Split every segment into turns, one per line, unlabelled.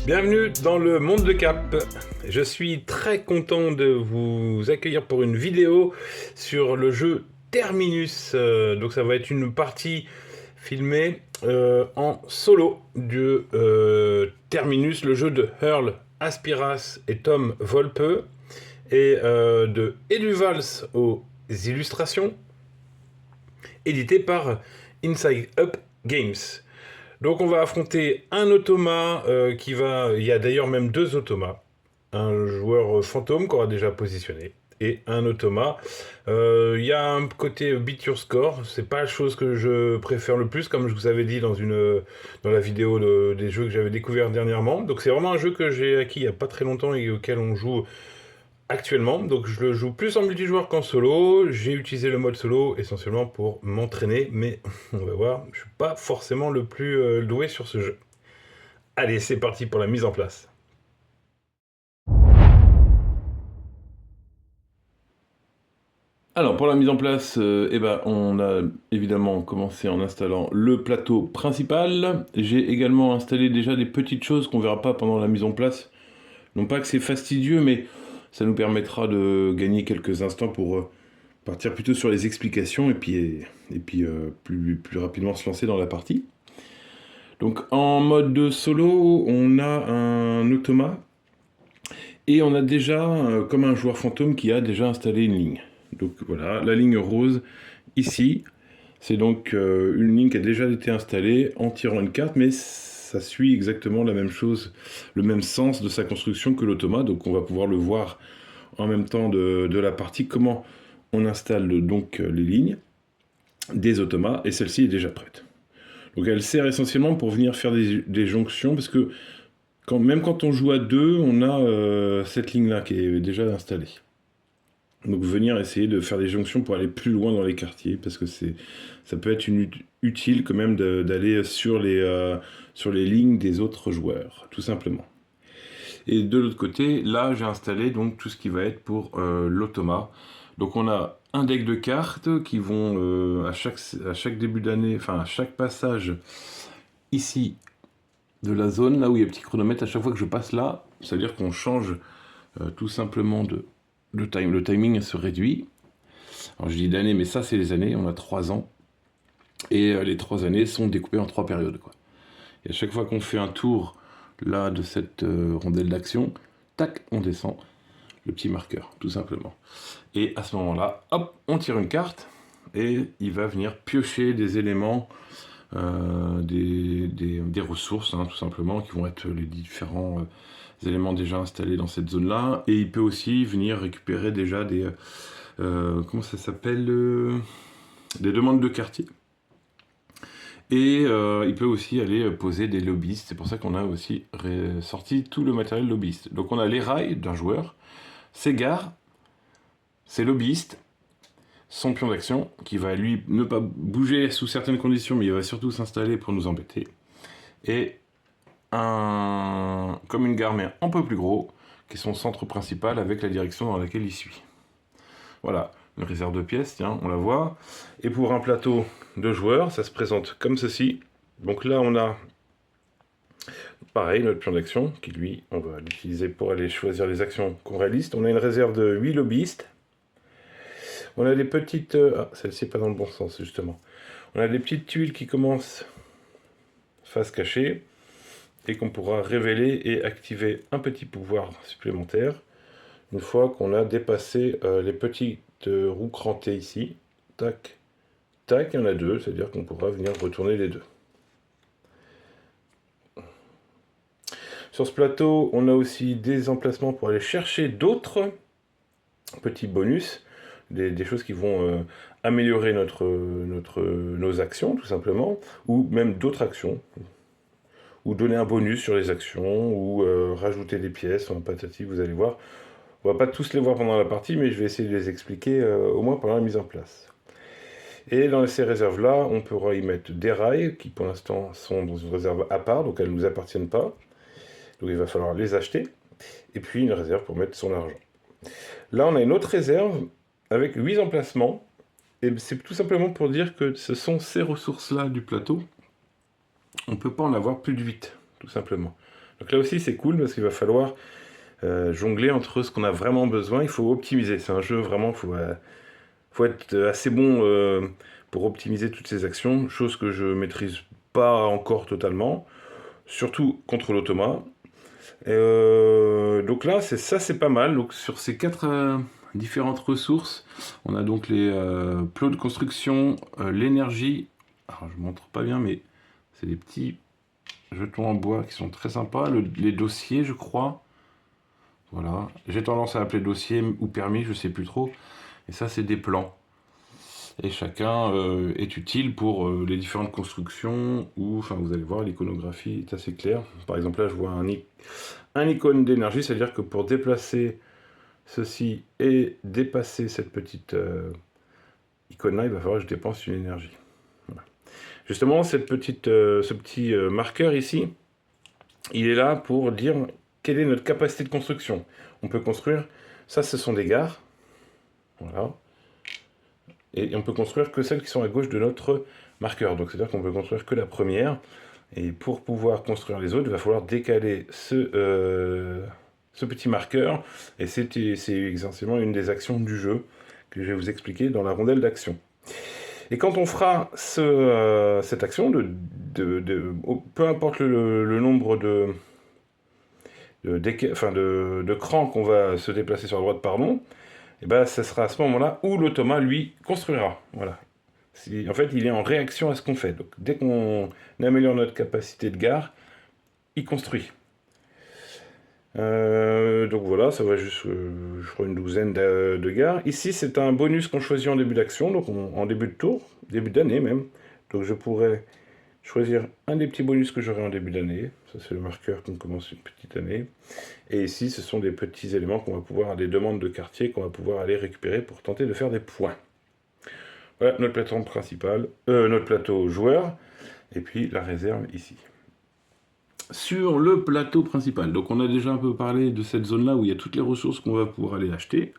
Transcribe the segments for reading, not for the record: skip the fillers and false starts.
Bienvenue dans le monde de Cap. Je suis très content de vous accueillir pour une vidéo sur le jeu Terminus. Donc ça va être une partie filmée en solo de Terminus, le jeu de Earl Aspiras et Tom Volpe et de Edu Valls aux illustrations, édité par Inside Up Games. Donc on va affronter un automa il y a d'ailleurs même deux automas. Un joueur fantôme qu'on aura déjà positionné et un automa. Il y a un côté beat your score, c'est pas la chose que je préfère le plus, comme je vous avais dit dans la vidéo des jeux que j'avais découvert dernièrement. Donc c'est vraiment un jeu que j'ai acquis il y a pas très longtemps et auquel on joue actuellement. Donc je le joue plus en multijoueur qu'en solo. J'ai utilisé le mode solo essentiellement pour m'entraîner, mais on va voir, je suis pas forcément le plus doué sur ce jeu. Allez, c'est parti pour la mise en place. Alors pour la mise en place, on a évidemment commencé en installant le plateau principal. J'ai également installé déjà des petites choses qu'on verra pas pendant la mise en place. Non pas que c'est fastidieux, mais ça nous permettra de gagner quelques instants pour partir plutôt sur les explications et puis plus rapidement se lancer dans la partie. Donc en mode de solo, on a un automa et on a déjà comme un joueur fantôme qui a déjà installé une ligne. Donc voilà, la ligne rose ici, c'est donc une ligne qui a déjà été installée en tirant une carte, mais ça suit exactement la même chose, le même sens de sa construction que l'automa, donc on va pouvoir le voir en même temps de la partie, comment on installe donc les lignes des automas, et celle-ci est déjà prête. Donc elle sert essentiellement pour venir faire des jonctions, parce que même quand on joue à deux, on a cette ligne-là qui est déjà installée. Donc venir essayer de faire des jonctions pour aller plus loin dans les quartiers, parce que ça peut être utile quand même d'aller sur les lignes des autres joueurs, tout simplement. Et de l'autre côté, là j'ai installé donc tout ce qui va être pour l'automa. Donc on a un deck de cartes qui vont à chaque début d'année, enfin à chaque passage ici de la zone, là où il y a un petit chronomètre, à chaque fois que je passe là, c'est-à-dire qu'on change tout simplement le timing se réduit. Alors je dis d'années, mais ça c'est les années, on a 3 ans. Et les 3 années sont découpées en 3 périodes, quoi. Et à chaque fois qu'on fait un tour là de cette rondelle d'action, tac, on descend le petit marqueur, tout simplement. Et à ce moment-là, hop, on tire une carte et il va venir piocher des éléments, des ressources, hein, tout simplement, qui vont être les différents éléments déjà installés dans cette zone-là. Et il peut aussi venir récupérer déjà des... comment ça s'appelle des demandes de quartier. Et il peut aussi aller poser des lobbyistes. C'est pour ça qu'on a aussi sorti tout le matériel lobbyiste. Donc on a les rails d'un joueur, ses gares, ses lobbyistes, son pion d'action, qui va lui ne pas bouger sous certaines conditions, mais il va surtout s'installer pour nous embêter. Et comme une gare, mais un peu plus gros, qui est son centre principal avec la direction dans laquelle il suit. Voilà, une réserve de pièces, tiens, on la voit. Et pour un plateau de joueurs, ça se présente comme ceci. Donc là, on a, pareil, notre pion d'action, qui lui, on va l'utiliser pour aller choisir les actions qu'on réalise. On a une réserve de 8 lobbyistes. On a des petites... ah, celle-ci n'est pas dans le bon sens, justement. On a des petites tuiles qui commencent face cachée, et qu'on pourra révéler et activer un petit pouvoir supplémentaire une fois qu'on a dépassé les petites roues crantées ici. Tac, tac, il y en a deux, c'est-à-dire qu'on pourra venir retourner les deux. Sur ce plateau, on a aussi des emplacements pour aller chercher d'autres petits bonus, des choses qui vont améliorer nos actions, tout simplement, ou même d'autres actions, ou donner un bonus sur les actions, ou rajouter des pièces, en patati, vous allez voir. On va pas tous les voir pendant la partie, mais je vais essayer de les expliquer au moins pendant la mise en place. Et dans ces réserves-là, on pourra y mettre des rails, qui pour l'instant sont dans une réserve à part, donc elles ne nous appartiennent pas. Donc il va falloir les acheter. Et puis une réserve pour mettre son argent. Là, on a une autre réserve avec 8 emplacements. Et c'est tout simplement pour dire que ce sont ces ressources-là du plateau. On ne peut pas en avoir plus de 8, tout simplement. Donc là aussi c'est cool parce qu'il va falloir jongler entre ce qu'on a vraiment besoin. Il faut optimiser. C'est un jeu vraiment, faut être assez bon pour optimiser toutes ces actions, chose que je maîtrise pas encore totalement, surtout contre l'automa. Donc là, c'est pas mal. Donc sur ces quatre différentes ressources, on a donc les plots de construction, l'énergie. Alors je montre pas bien, mais c'est des petits jetons en bois qui sont très sympas. Les dossiers, je crois. Voilà. J'ai tendance à appeler dossier ou permis, je sais plus trop. Et ça, c'est des plans. Et chacun est utile pour les différentes constructions. Ou, enfin, vous allez voir, l'iconographie est assez claire. Par exemple, là, je vois un icône d'énergie, c'est-à-dire que pour déplacer ceci et dépasser cette petite icône-là, il va falloir que je dépense une énergie. Voilà. Justement, ce petit marqueur ici, il est là pour dire quelle est notre capacité de construction. On peut construire, ça ce sont des gares, voilà, et on peut construire que celles qui sont à gauche de notre marqueur. Donc c'est-à-dire qu'on peut construire que la première, et pour pouvoir construire les autres, il va falloir décaler ce petit marqueur, et c'est essentiellement une des actions du jeu que je vais vous expliquer dans la rondelle d'action. Et quand on fera cette action, peu importe le nombre de crans qu'on va se déplacer sur la droite, pardon, et ben, ce sera à ce moment-là où l'automa, lui, construira. Voilà. En fait, il est en réaction à ce qu'on fait. Donc, dès qu'on améliore notre capacité de gare, il construit. Donc voilà, ça va juste, je crois, une douzaine de gares. Ici, c'est un bonus qu'on choisit en début d'action, donc en début de tour, début d'année même. Donc je pourrais choisir un des petits bonus que j'aurai en début d'année. Ça, c'est le marqueur qu'on commence une petite année. Et ici, ce sont des petits éléments qu'on va pouvoir, des demandes de quartier qu'on va pouvoir aller récupérer pour tenter de faire des points. Voilà notre plateforme principale, notre plateau joueur, et puis la réserve ici. Sur le plateau principal, donc on a déjà un peu parlé de cette zone-là où il y a toutes les ressources qu'on va pouvoir aller acheter.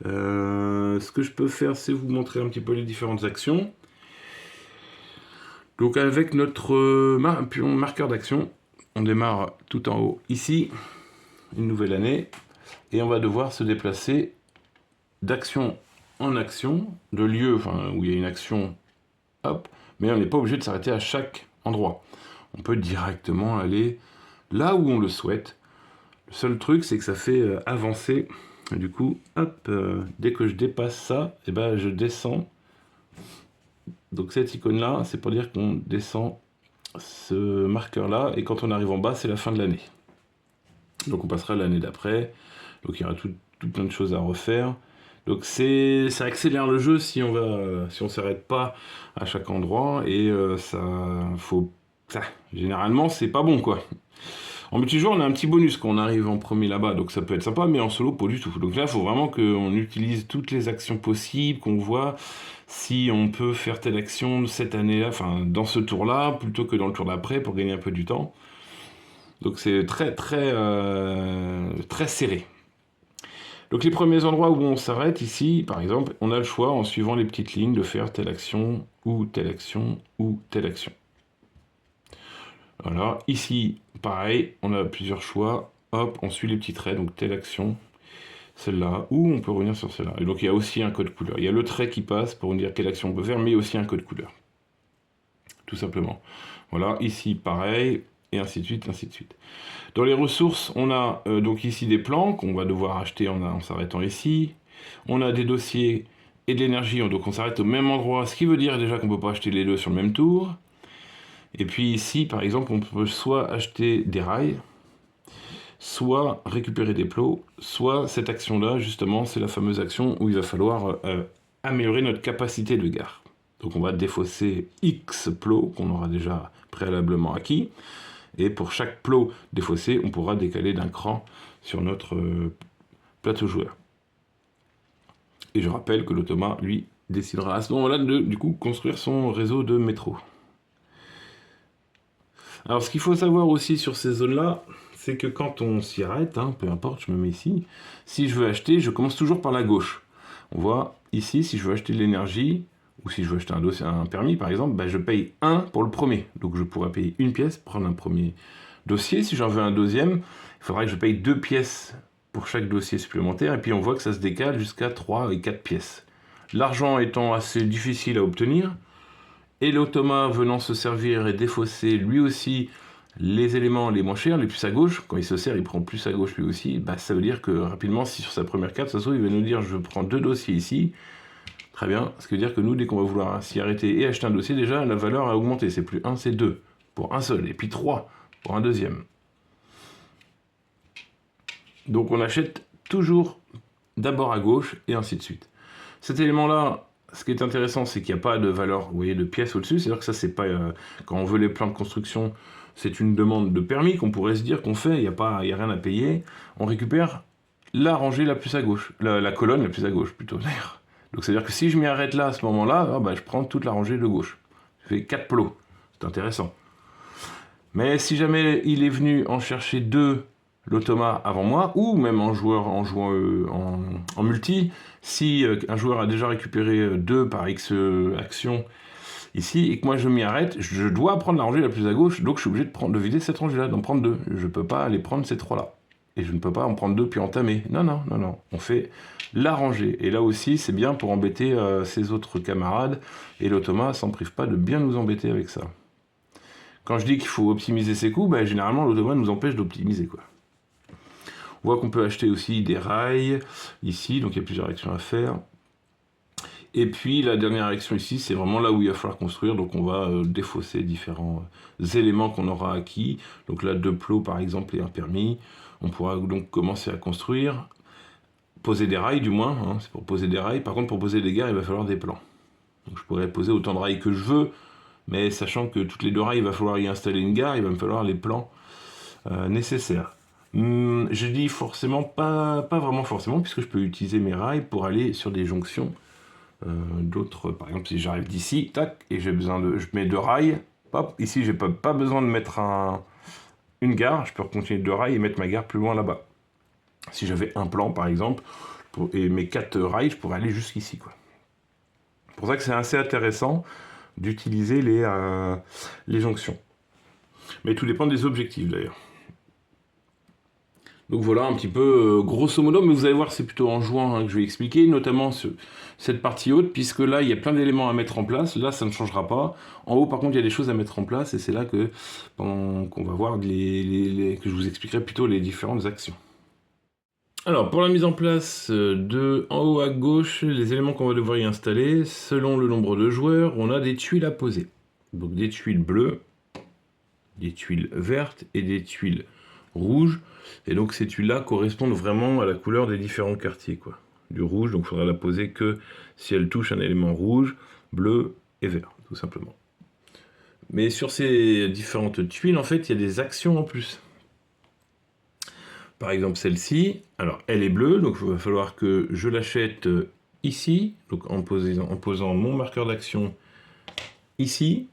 Ce que je peux faire, c'est vous montrer un petit peu les différentes actions. Donc avec notre marqueur d'action, on démarre tout en haut ici, une nouvelle année, et on va devoir se déplacer d'action en action, de lieu où il y a une action, hop, mais on n'est pas obligé de s'arrêter à chaque endroit. On peut directement aller là où on le souhaite. Le seul truc, c'est que ça fait avancer. Et du coup, hop, dès que je dépasse ça, et ben, je descends. Donc cette icône-là, c'est pour dire qu'on descend ce marqueur-là. Et quand on arrive en bas, c'est la fin de l'année. Donc on passera l'année d'après. Donc il y aura tout plein de choses à refaire. Donc ça accélère le jeu si on s'arrête pas à chaque endroit. Et généralement, c'est pas bon, quoi. En multijoueur, on a un petit bonus quand on arrive en premier là-bas, donc ça peut être sympa, mais en solo, pas du tout. Donc là, il faut vraiment qu'on utilise toutes les actions possibles, qu'on voit si on peut faire telle action cette année-là, enfin, dans ce tour-là, plutôt que dans le tour d'après, pour gagner un peu du temps. Donc c'est très, très, très serré. Donc les premiers endroits où on s'arrête, ici, par exemple, on a le choix, en suivant les petites lignes, de faire telle action, ou telle action, ou telle action. Voilà, ici, pareil, on a plusieurs choix. Hop, on suit les petits traits, donc telle action, celle-là, ou on peut revenir sur celle-là. Et donc il y a aussi un code couleur. Il y a le trait qui passe pour nous dire quelle action on peut faire, mais aussi un code couleur. Tout simplement. Voilà, ici, pareil, et ainsi de suite, ainsi de suite. Dans les ressources, on a donc ici des plans qu'on va devoir acheter en s'arrêtant ici. On a des dossiers et de l'énergie, donc on s'arrête au même endroit, ce qui veut dire déjà qu'on ne peut pas acheter les deux sur le même tour. Et puis ici, par exemple, on peut soit acheter des rails, soit récupérer des plots, soit cette action-là, justement, c'est la fameuse action où il va falloir améliorer notre capacité de gare. Donc on va défausser X plots qu'on aura déjà préalablement acquis, et pour chaque plot défaussé, on pourra décaler d'un cran sur notre plateau joueur. Et je rappelle que l'automa, lui, décidera à ce moment-là de, du coup, construire son réseau de métro. Alors ce qu'il faut savoir aussi sur ces zones-là, c'est que quand on s'y arrête, peu importe, je me mets ici, si je veux acheter, je commence toujours par la gauche. On voit ici, si je veux acheter de l'énergie, ou si je veux acheter un permis par exemple, je paye 1 pour le premier. Donc je pourrais payer une pièce, prendre un premier dossier. Si j'en veux un deuxième, il faudra que je paye 2 pièces pour chaque dossier supplémentaire, et puis on voit que ça se décale jusqu'à 3 et 4 pièces. L'argent étant assez difficile à obtenir, et l'automa venant se servir et défausser lui aussi les éléments les moins chers, les plus à gauche, quand il se sert, il prend plus à gauche lui aussi, bah, ça veut dire que rapidement, si sur sa première carte, ça se trouve, il va nous dire je prends 2 dossiers ici, très bien, ce qui veut dire que nous, dès qu'on va vouloir s'y arrêter et acheter un dossier, déjà, la valeur a augmenté, c'est plus 1, c'est 2, pour un seul, et puis 3 pour un deuxième. Donc on achète toujours d'abord à gauche, et ainsi de suite. Cet élément-là, ce qui est intéressant, c'est qu'il n'y a pas de valeur, vous voyez, de pièces au-dessus. C'est-à-dire que ça, c'est pas quand on veut les plans de construction, c'est une demande de permis qu'on pourrait se dire qu'on fait. Il n'y a rien à payer. On récupère la rangée la plus à gauche, la colonne la plus à gauche plutôt d'ailleurs. Donc c'est-à-dire que si je m'y arrête là à ce moment-là, bah, je prends toute la rangée de gauche. Je fais 4 plots. C'est intéressant. Mais si jamais il est venu en chercher 2 l'automa avant moi, ou même en jouant en multi, si un joueur a déjà récupéré 2 par X actions ici, et que moi je m'y arrête, je dois prendre la rangée la plus à gauche, donc je suis obligé de vider cette rangée-là, d'en prendre 2. Je ne peux pas aller prendre ces 3-là. Et je ne peux pas en prendre 2 puis entamer. Non, non, non, non. On fait la rangée. Et là aussi, c'est bien pour embêter ses autres camarades, et l'automa s'en prive pas de bien nous embêter avec ça. Quand je dis qu'il faut optimiser ses coûts, bah, généralement l'automa nous empêche d'optimiser, quoi. On voit qu'on peut acheter aussi des rails ici, donc il y a plusieurs actions à faire. Et puis la dernière action ici, c'est vraiment là où il va falloir construire, donc on va défausser différents éléments qu'on aura acquis. Donc là, 2 plots par exemple et un permis. On pourra donc commencer à construire, poser des rails du moins, hein, c'est pour poser des rails. Par contre, pour poser des gares, il va falloir des plans. Donc je pourrais poser autant de rails que je veux, mais sachant que toutes les 2 rails, il va falloir y installer une gare, il va me falloir les plans nécessaires. Je dis forcément, pas vraiment forcément, puisque je peux utiliser mes rails pour aller sur des jonctions d'autres. Par exemple, si j'arrive d'ici, tac, et j'ai besoin de... Je mets 2 rails, hop, ici j'ai pas besoin de mettre une gare, je peux continuer 2 rails et mettre ma gare plus loin là-bas. Si j'avais un plan, par exemple, et mes 4 rails, je pourrais aller jusqu'ici, quoi. C'est pour ça que c'est assez intéressant d'utiliser les jonctions. Mais tout dépend des objectifs, d'ailleurs. Donc voilà un petit peu grosso modo, mais vous allez voir c'est plutôt en jouant que je vais expliquer, notamment cette partie haute, puisque là il y a plein d'éléments à mettre en place, là ça ne changera pas. En haut par contre il y a des choses à mettre en place, et c'est là qu'on va voir que je vous expliquerai plutôt les différentes actions. Alors pour la mise en place en haut à gauche, les éléments qu'on va devoir y installer, selon le nombre de joueurs, on a des tuiles à poser. Donc des tuiles bleues, des tuiles vertes et des tuiles rouge, et donc ces tuiles-là correspondent vraiment à la couleur des différents quartiers, quoi. Du rouge, donc il faudra la poser que si elle touche un élément rouge, bleu et vert, tout simplement. Mais sur ces différentes tuiles, en fait, il y a des actions en plus. Par exemple, celle-ci, alors elle est bleue, donc il va falloir que je l'achète ici, donc en posant mon marqueur d'action ici.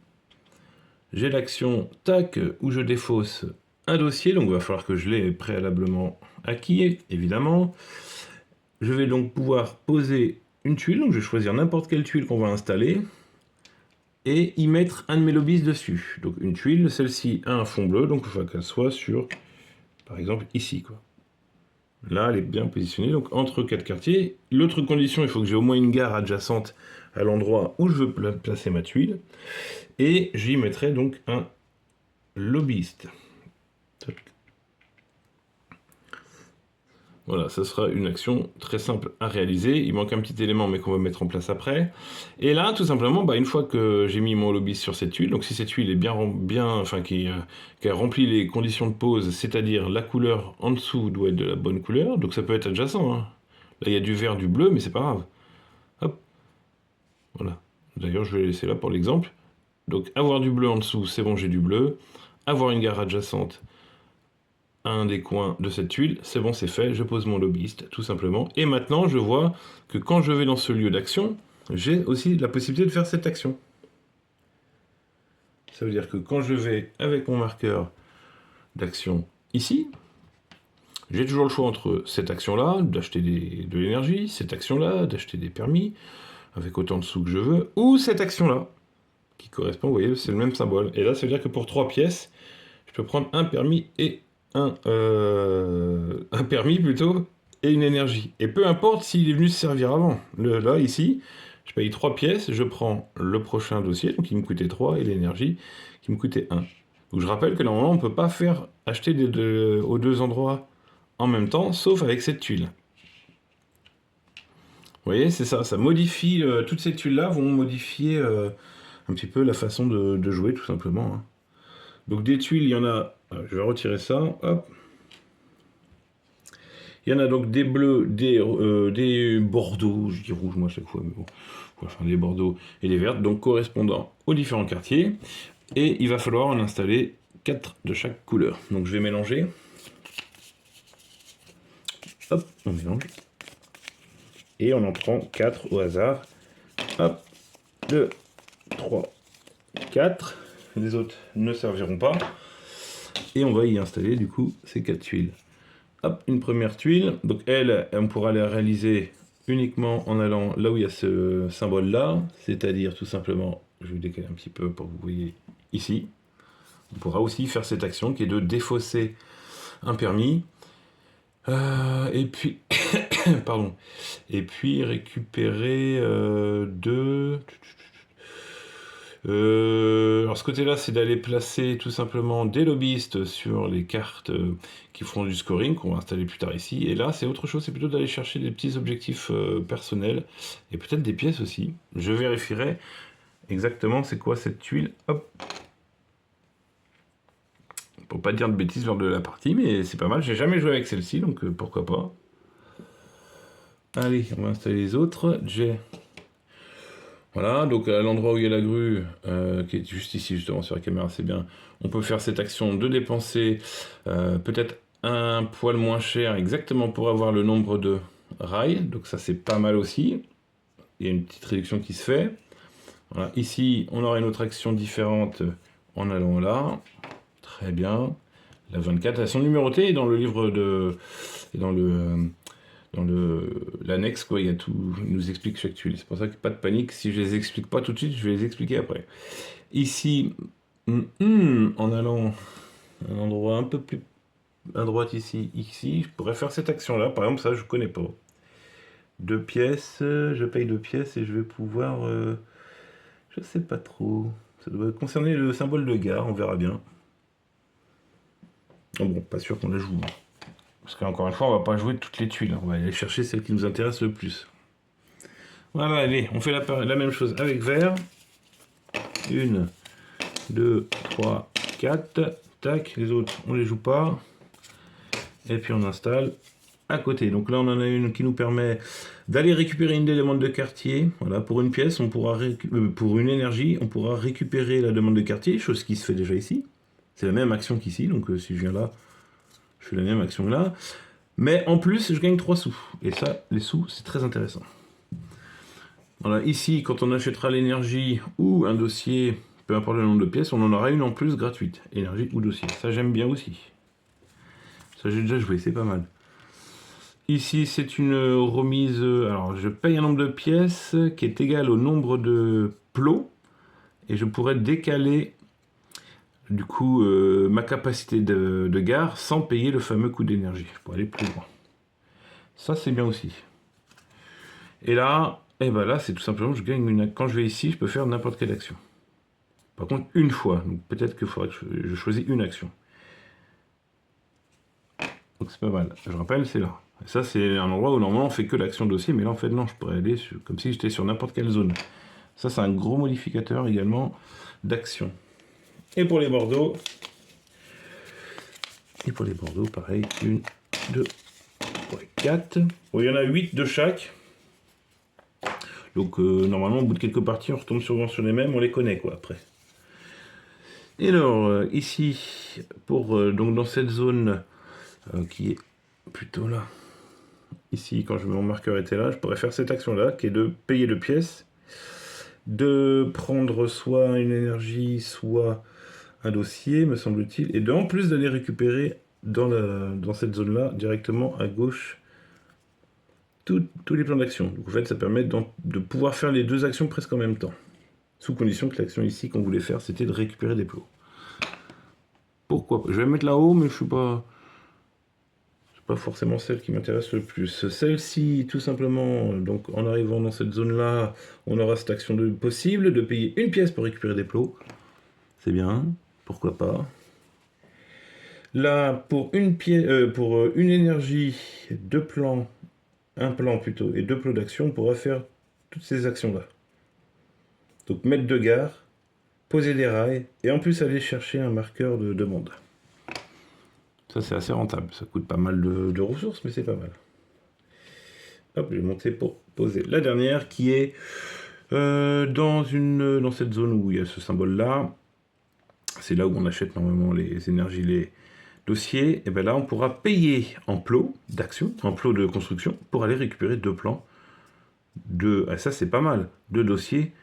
J'ai l'action, tac, où je défausse un dossier, donc il va falloir que je l'ai préalablement acquis, évidemment. Je vais donc pouvoir poser une tuile, donc je vais choisir n'importe quelle tuile qu'on va installer, et y mettre un de mes lobbies dessus. Donc une tuile, celle-ci a un fond bleu, donc il faut qu'elle soit sur, par exemple, ici, quoi. Là, elle est bien positionnée, donc entre 4 quartiers. L'autre condition, il faut que j'ai au moins une gare adjacente à l'endroit où je veux placer ma tuile, et j'y mettrai donc un lobbyiste. Voilà, ça sera une action très simple à réaliser. Il manque un petit élément, mais qu'on va mettre en place après. Et là, tout simplement, une fois que j'ai mis mon lobbyiste sur cette tuile, donc si cette tuile est qu'elle remplit les conditions de pose, c'est-à-dire la couleur en dessous doit être de la bonne couleur, donc ça peut être adjacent, hein. Là, il y a du vert, du bleu, mais c'est pas grave. Hop. Voilà. D'ailleurs, je vais laisser là pour l'exemple. Donc, avoir du bleu en dessous, c'est bon, j'ai du bleu. Avoir une gare adjacente à un des coins de cette tuile, c'est bon, c'est fait, je pose mon lobbyiste, tout simplement. Et maintenant, je vois que quand je vais dans ce lieu d'action, j'ai aussi la possibilité de faire cette action. Ça veut dire que quand je vais avec mon marqueur d'action ici, j'ai toujours le choix entre cette action-là, d'acheter de l'énergie, cette action-là, d'acheter des permis, avec autant de sous que je veux, ou cette action-là, qui correspond, vous voyez, c'est le même symbole. Et là, ça veut dire que pour 3 pièces, je je peux prendre un permis et un permis plutôt, et une énergie. Et peu importe s'il est venu se servir avant. Là, ici, je paye 3 pièces, je prends le prochain dossier, donc il me coûtait 3, et l'énergie qui me coûtait 1. Donc je rappelle que normalement, on ne peut pas faire acheter aux deux endroits en même temps, sauf avec cette tuile. Vous voyez, c'est ça, ça modifie, toutes ces tuiles-là vont modifier un petit peu la façon de jouer, tout simplement. Hein. Donc des tuiles, il y en a, je vais retirer ça, hop. Il y en a donc des bleus, des bordeaux, je dis rouge moi à chaque fois, mais bon, enfin des bordeaux et des vertes, donc correspondant aux différents quartiers. Et il va falloir en installer 4 de chaque couleur. Donc je vais mélanger. Hop, on mélange. Et on en prend 4 au hasard. Hop, 2, 3, 4. Les autres ne serviront pas. Et on va y installer du coup ces 4 tuiles. Hop, une première tuile. Donc elle, on pourra la réaliser uniquement en allant là où il y a ce symbole-là. C'est-à-dire tout simplement, je vais vous décaler un petit peu pour que vous voyez ici. On pourra aussi faire cette action qui est de défausser un permis. Et puis, pardon. Et puis récupérer deux... alors ce côté-là, c'est d'aller placer tout simplement des lobbyistes sur les cartes qui feront du scoring, qu'on va installer plus tard ici. Et là, c'est autre chose, c'est plutôt d'aller chercher des petits objectifs personnels, et peut-être des pièces aussi. Je vérifierai exactement c'est quoi cette tuile. Hop. Pour pas dire de bêtises lors de la partie, mais c'est pas mal. J'ai jamais joué avec celle-ci, donc pourquoi pas. Allez, on va installer les autres. J'ai... Voilà, donc à l'endroit où il y a la grue, qui est juste ici justement sur la caméra, c'est bien, on peut faire cette action de dépenser peut-être un poil moins cher exactement pour avoir le nombre de rails, donc ça c'est pas mal aussi, il y a une petite réduction qui se fait. Voilà. Ici on aura une autre action différente en allant là, très bien, la 24, elles sont numérotées et dans le livre de... et dans l'annexe, quoi, il y a tout, il nous explique chaque tuile. C'est pour ça que pas de panique. Si je les explique pas tout de suite, je vais les expliquer après. Ici, en allant à un endroit un peu plus à droite ici, je pourrais faire cette action-là. Par exemple, ça, je connais pas. 2 pièces, je paye 2 pièces et je vais pouvoir... je sais pas trop. Ça doit concerner le symbole de gare, on verra bien. Oh bon, pas sûr qu'on la joue. Parce qu'encore une fois, on va pas jouer toutes les tuiles. On va aller chercher celles qui nous intéressent le plus. Voilà, allez, on fait la même chose avec vert. 1, 2, 3, 4. Tac, les autres, on les joue pas. Et puis on installe à côté. Donc là, on en a une qui nous permet d'aller récupérer une des demandes de quartier. Voilà, pour une pièce, on pourra pour une énergie, on pourra récupérer la demande de quartier, chose qui se fait déjà ici. C'est la même action qu'ici, donc si je viens là, je fais la même action là. Mais en plus, je gagne 3 sous. Et ça, les sous, c'est très intéressant. Voilà, ici, quand on achètera l'énergie ou un dossier, peu importe le nombre de pièces, on en aura une en plus gratuite. Énergie ou dossier. Ça, j'aime bien aussi. Ça, j'ai déjà joué, c'est pas mal. Ici, c'est une remise... alors, je paye un nombre de pièces qui est égal au nombre de plots. Et je pourrais décaler, du coup, ma capacité de gare sans payer le fameux coût d'énergie. Pour aller plus loin. Ça, c'est bien aussi. Et là... et ben là, c'est tout simplement, je gagne quand je vais ici, je peux faire n'importe quelle action. Par contre, une fois. Donc peut-être qu'il faudrait que je choisisse une action. Donc c'est pas mal. Je rappelle, c'est là. Et ça, c'est un endroit où normalement on fait que l'action dossier, mais là en fait non, je pourrais aller comme si j'étais sur n'importe quelle zone. Ça, c'est un gros modificateur également d'action. Et pour les bordeaux, pareil, 1, 2, 3, 4. Bon, il y en a 8 de chaque. Donc normalement, au bout de quelques parties, on retombe souvent sur les mêmes, on les connaît quoi après. Et alors, ici, donc dans cette zone qui est plutôt là, ici, quand mon marqueur était là, je pourrais faire cette action-là, qui est de payer 2 pièces, de prendre soit une énergie, soit un dossier, me semble-t-il, et en plus d'aller récupérer dans cette zone-là, directement à gauche, tous les plans d'action. Donc en fait, ça permet de pouvoir faire les 2 actions presque en même temps. Sous condition que l'action ici qu'on voulait faire, c'était de récupérer des plots. pourquoi pas. Je vais mettre là-haut, mais je suis pas... C'est pas forcément celle qui m'intéresse le plus. Celle-ci, tout simplement, donc en arrivant dans cette zone-là, on aura cette action possible de payer une pièce pour récupérer des plots. C'est bien, pourquoi pas. Là, pour une énergie, deux plans, un plan plutôt, et deux plots d'action, on pourra faire toutes ces actions-là. Donc mettre de gare, poser des rails, et en plus aller chercher un marqueur de demande. Ça c'est assez rentable, ça coûte pas mal de ressources, mais c'est pas mal. Hop, je vais monter pour poser la dernière qui est dans cette zone où il y a ce symbole-là. C'est là où on achète normalement les énergies, les dossiers. Et bien là, on pourra payer en plots d'action, en plots de construction, pour aller récupérer deux plans. Ça c'est pas mal. Deux dossiers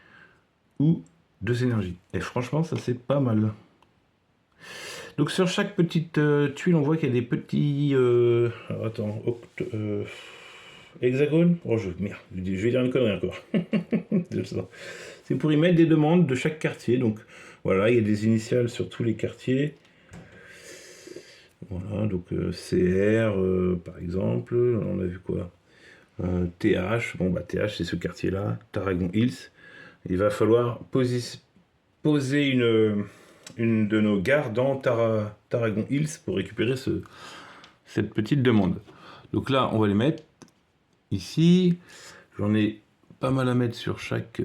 ou deux énergies. Et franchement, ça c'est pas mal. Donc sur chaque petite tuile, on voit qu'il y a des petits... alors attends, hexagone. Oh, merde, je vais dire une connerie encore. C'est pour y mettre des demandes de chaque quartier. Donc voilà, il y a des initiales sur tous les quartiers. Voilà, donc CR par exemple, on a vu quoi, TH, bon bah TH c'est ce quartier-là, Tarragon Hills. Il va falloir poser une de nos gares dans Tarragon Hills pour récupérer cette petite demande. Donc là, on va les mettre ici. J'en ai pas mal à mettre sur chaque...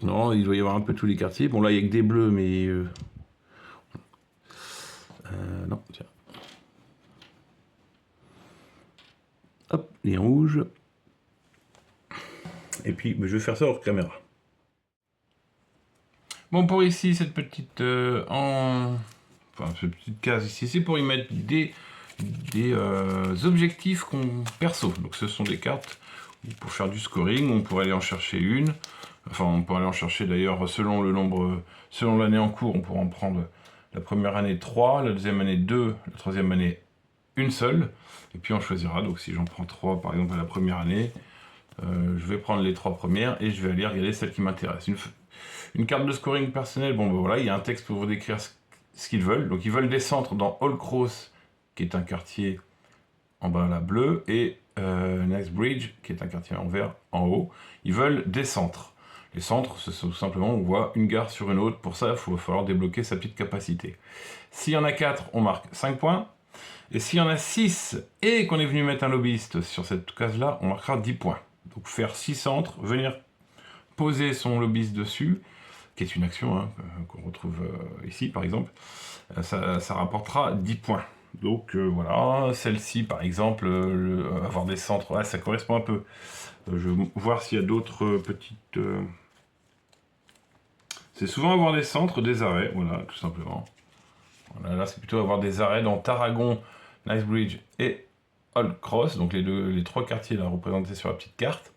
Non, il doit y avoir un peu tous les quartiers. Bon, là, il n'y a que des bleus, mais... non, tiens. Hop, les rouges. Et puis, je vais faire ça hors caméra. Bon, pour ici, cette petite cette petite case ici, c'est pour y mettre des objectifs perso. Donc, ce sont des cartes pour faire du scoring. On pourrait aller en chercher une. Enfin, on pourrait aller en chercher d'ailleurs selon le nombre, selon l'année en cours. On pourra en prendre la première année 3, la deuxième année 2, la troisième année une seule. Et puis on choisira. Donc, si j'en prends 3 par exemple à la première année, je vais prendre les 3 premières et je vais aller regarder celles qui m'intéressent. Une carte de scoring personnel, bon ben voilà, il y a un texte pour vous décrire ce qu'ils veulent. Donc ils veulent des centres dans Hall Cross, qui est un quartier en bas là bleu, et Knightsbridge, qui est un quartier en vert en haut. Ils veulent des centres. Les centres, c'est tout simplement, on voit une gare sur une autre. Pour ça, il va falloir débloquer sa petite capacité. S'il y en a 4, on marque 5 points. Et s'il y en a 6 et qu'on est venu mettre un lobbyiste sur cette case-là, on marquera 10 points. Donc faire 6 centres, venir poser son lobbyiste dessus, qui est une action qu'on retrouve ici par exemple, ça rapportera 10 points. Donc voilà, celle-ci par exemple, avoir des centres, ça correspond un peu. Je vais voir s'il y a d'autres petites... C'est souvent avoir des centres, des arrêts, voilà, tout simplement. Voilà, là c'est plutôt avoir des arrêts dans Tarragon, Knightsbridge et Hall Cross, donc les 3 quartiers là représentés sur la petite carte.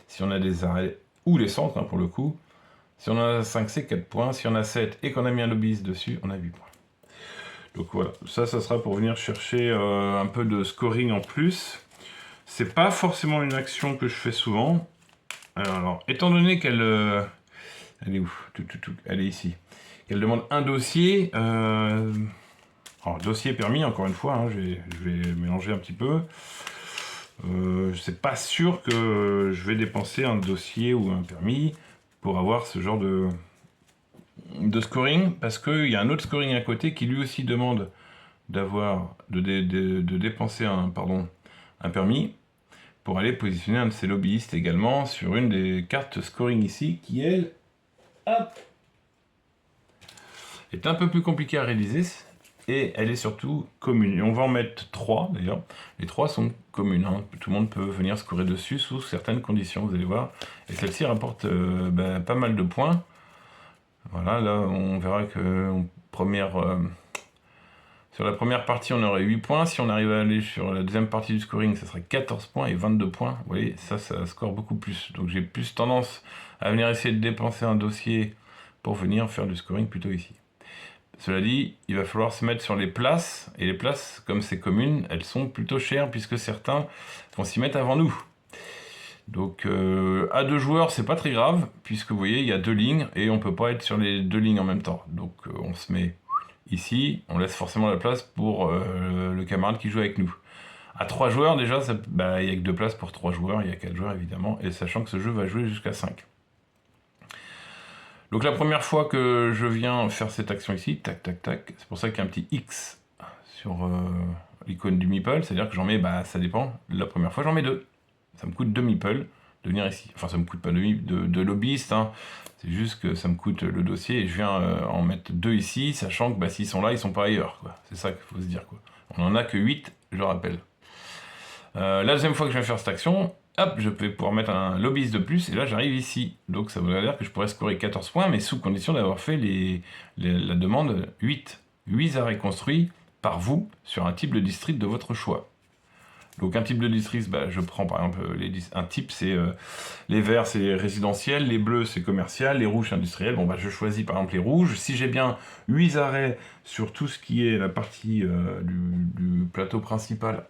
Si on a des arrêts ou les centres pour le coup, si on a 5, c'est 4 points. Si on a 7 et qu'on a mis un lobbyiste dessus, on a 8 points. Donc voilà, ça sera pour venir chercher un peu de scoring en plus. C'est pas forcément une action que je fais souvent. Alors étant donné qu'elle... elle est où? Elle est ici. Qu'elle demande un dossier. Alors, dossier permis, encore une fois, je vais mélanger un petit peu. C'est pas sûr que je vais dépenser un dossier ou un permis pour avoir ce genre de scoring, parce qu'il y a un autre scoring à côté qui lui aussi demande de dépenser un permis pour aller positionner un de ses lobbyistes également sur une des cartes scoring ici, qui elle, hop, est un peu plus compliquée à réaliser. Et elle est surtout commune. Et on va en mettre 3 d'ailleurs. Les 3 sont communes. Tout le monde peut venir scorer dessus sous certaines conditions, vous allez voir. Et celle-ci rapporte pas mal de points. Voilà, là on verra que sur la première partie on aurait 8 points. Si on arrive à aller sur la deuxième partie du scoring, ça serait 14 points et 22 points. Vous voyez, ça score beaucoup plus. Donc j'ai plus tendance à venir essayer de dépenser un dossier pour venir faire du scoring plutôt ici. Cela dit, il va falloir se mettre sur les places, et les places, comme c'est commune, elles sont plutôt chères, puisque certains vont s'y mettre avant nous. Donc, à 2 joueurs, c'est pas très grave, puisque vous voyez, il y a 2 lignes, et on peut pas être sur les 2 lignes en même temps. Donc, on se met ici, on laisse forcément la place pour le camarade qui joue avec nous. À 3 joueurs, déjà, il n'y a que 2 places pour 3 joueurs, il y a 4 joueurs évidemment, et sachant que ce jeu va jouer jusqu'à 5. Donc la première fois que je viens faire cette action ici, tac, tac, tac, c'est pour ça qu'il y a un petit X sur l'icône du meeple, c'est-à-dire que j'en mets, ça dépend, la première fois j'en mets 2. Ça me coûte 2 meeples de venir ici. Enfin, ça me coûte pas de lobbyiste, hein. C'est juste que ça me coûte le dossier et je viens en mettre 2 ici, sachant que s'ils sont là, ils sont pas ailleurs, quoi. C'est ça qu'il faut se dire, quoi. On en a que 8, je le rappelle. La deuxième fois que je viens faire cette action, hop, je vais pouvoir mettre un lobbyiste de plus, et là j'arrive ici. Donc ça voudrait dire que je pourrais scorer 14 points, mais sous condition d'avoir fait la demande 8. 8 arrêts construits par vous sur un type de district de votre choix. Donc un type de district, je prends par exemple un type, c'est les verts c'est résidentiel, les bleus c'est commercial, les rouges c'est industriel. Bon je choisis par exemple les rouges. Si j'ai bien 8 arrêts sur tout ce qui est la partie du plateau principal,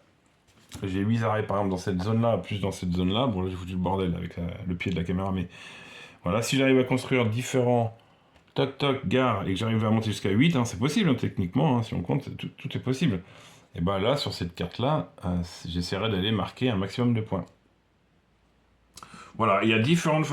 j'ai 8 arrêts par exemple dans cette zone-là, plus dans cette zone-là. Bon là j'ai foutu le bordel avec le pied de la caméra, mais voilà, si j'arrive à construire différents toc toc gares et que j'arrive à monter jusqu'à 8, hein, c'est possible hein, techniquement, hein, si on compte, tout est possible. Et là, sur cette carte-là, j'essaierai d'aller marquer un maximum de points. Voilà, il y a différentes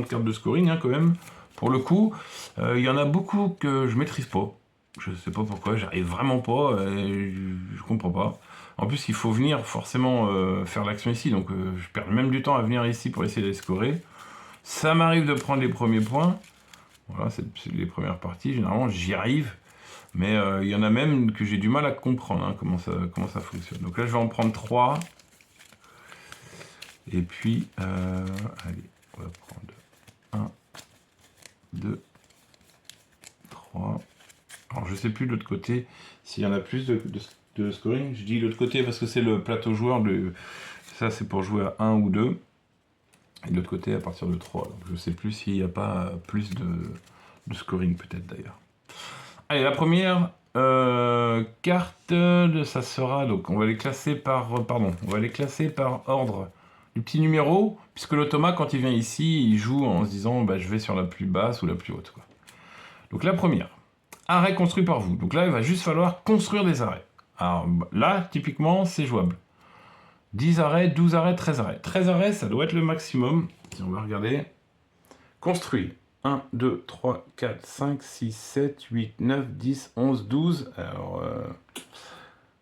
cartes de scoring, hein, quand même. Pour le coup, il y en a beaucoup que je maîtrise pas. Je sais pas pourquoi, j'arrive vraiment pas, je comprends pas. En plus, il faut venir forcément faire l'action ici, donc je perds même du temps à venir ici pour essayer de les scorer. Ça m'arrive de prendre les premiers points. Voilà, c'est les premières parties, généralement j'y arrive. Mais il y en a même que j'ai du mal à comprendre, hein, comment ça fonctionne. Donc là, je vais en prendre 3. Et puis, allez, on va prendre 1, 2, 3. Alors, je sais plus de l'autre côté s'il y en a plus de scoring. Je dis l'autre côté parce que c'est le plateau joueur. Ça, c'est pour jouer à 1 ou 2. Et de l'autre côté, à partir de 3. Donc, je sais plus s'il n'y a pas plus de scoring, peut-être d'ailleurs. Allez, la première carte, ça sera, donc on va les classer par, ordre du petit numéro, puisque l'automa, quand il vient ici, il joue en se disant, je vais sur la plus basse ou la plus haute, quoi. Donc la première, arrêt construit par vous. Donc là, il va juste falloir construire des arrêts. Alors là, typiquement, c'est jouable. 10 arrêts, 12 arrêts, 13 arrêts. 13 arrêts, ça doit être le maximum. Si on va regarder, construit. 1, 2, 3, 4, 5, 6, 7, 8, 9, 10, 11, 12. Alors,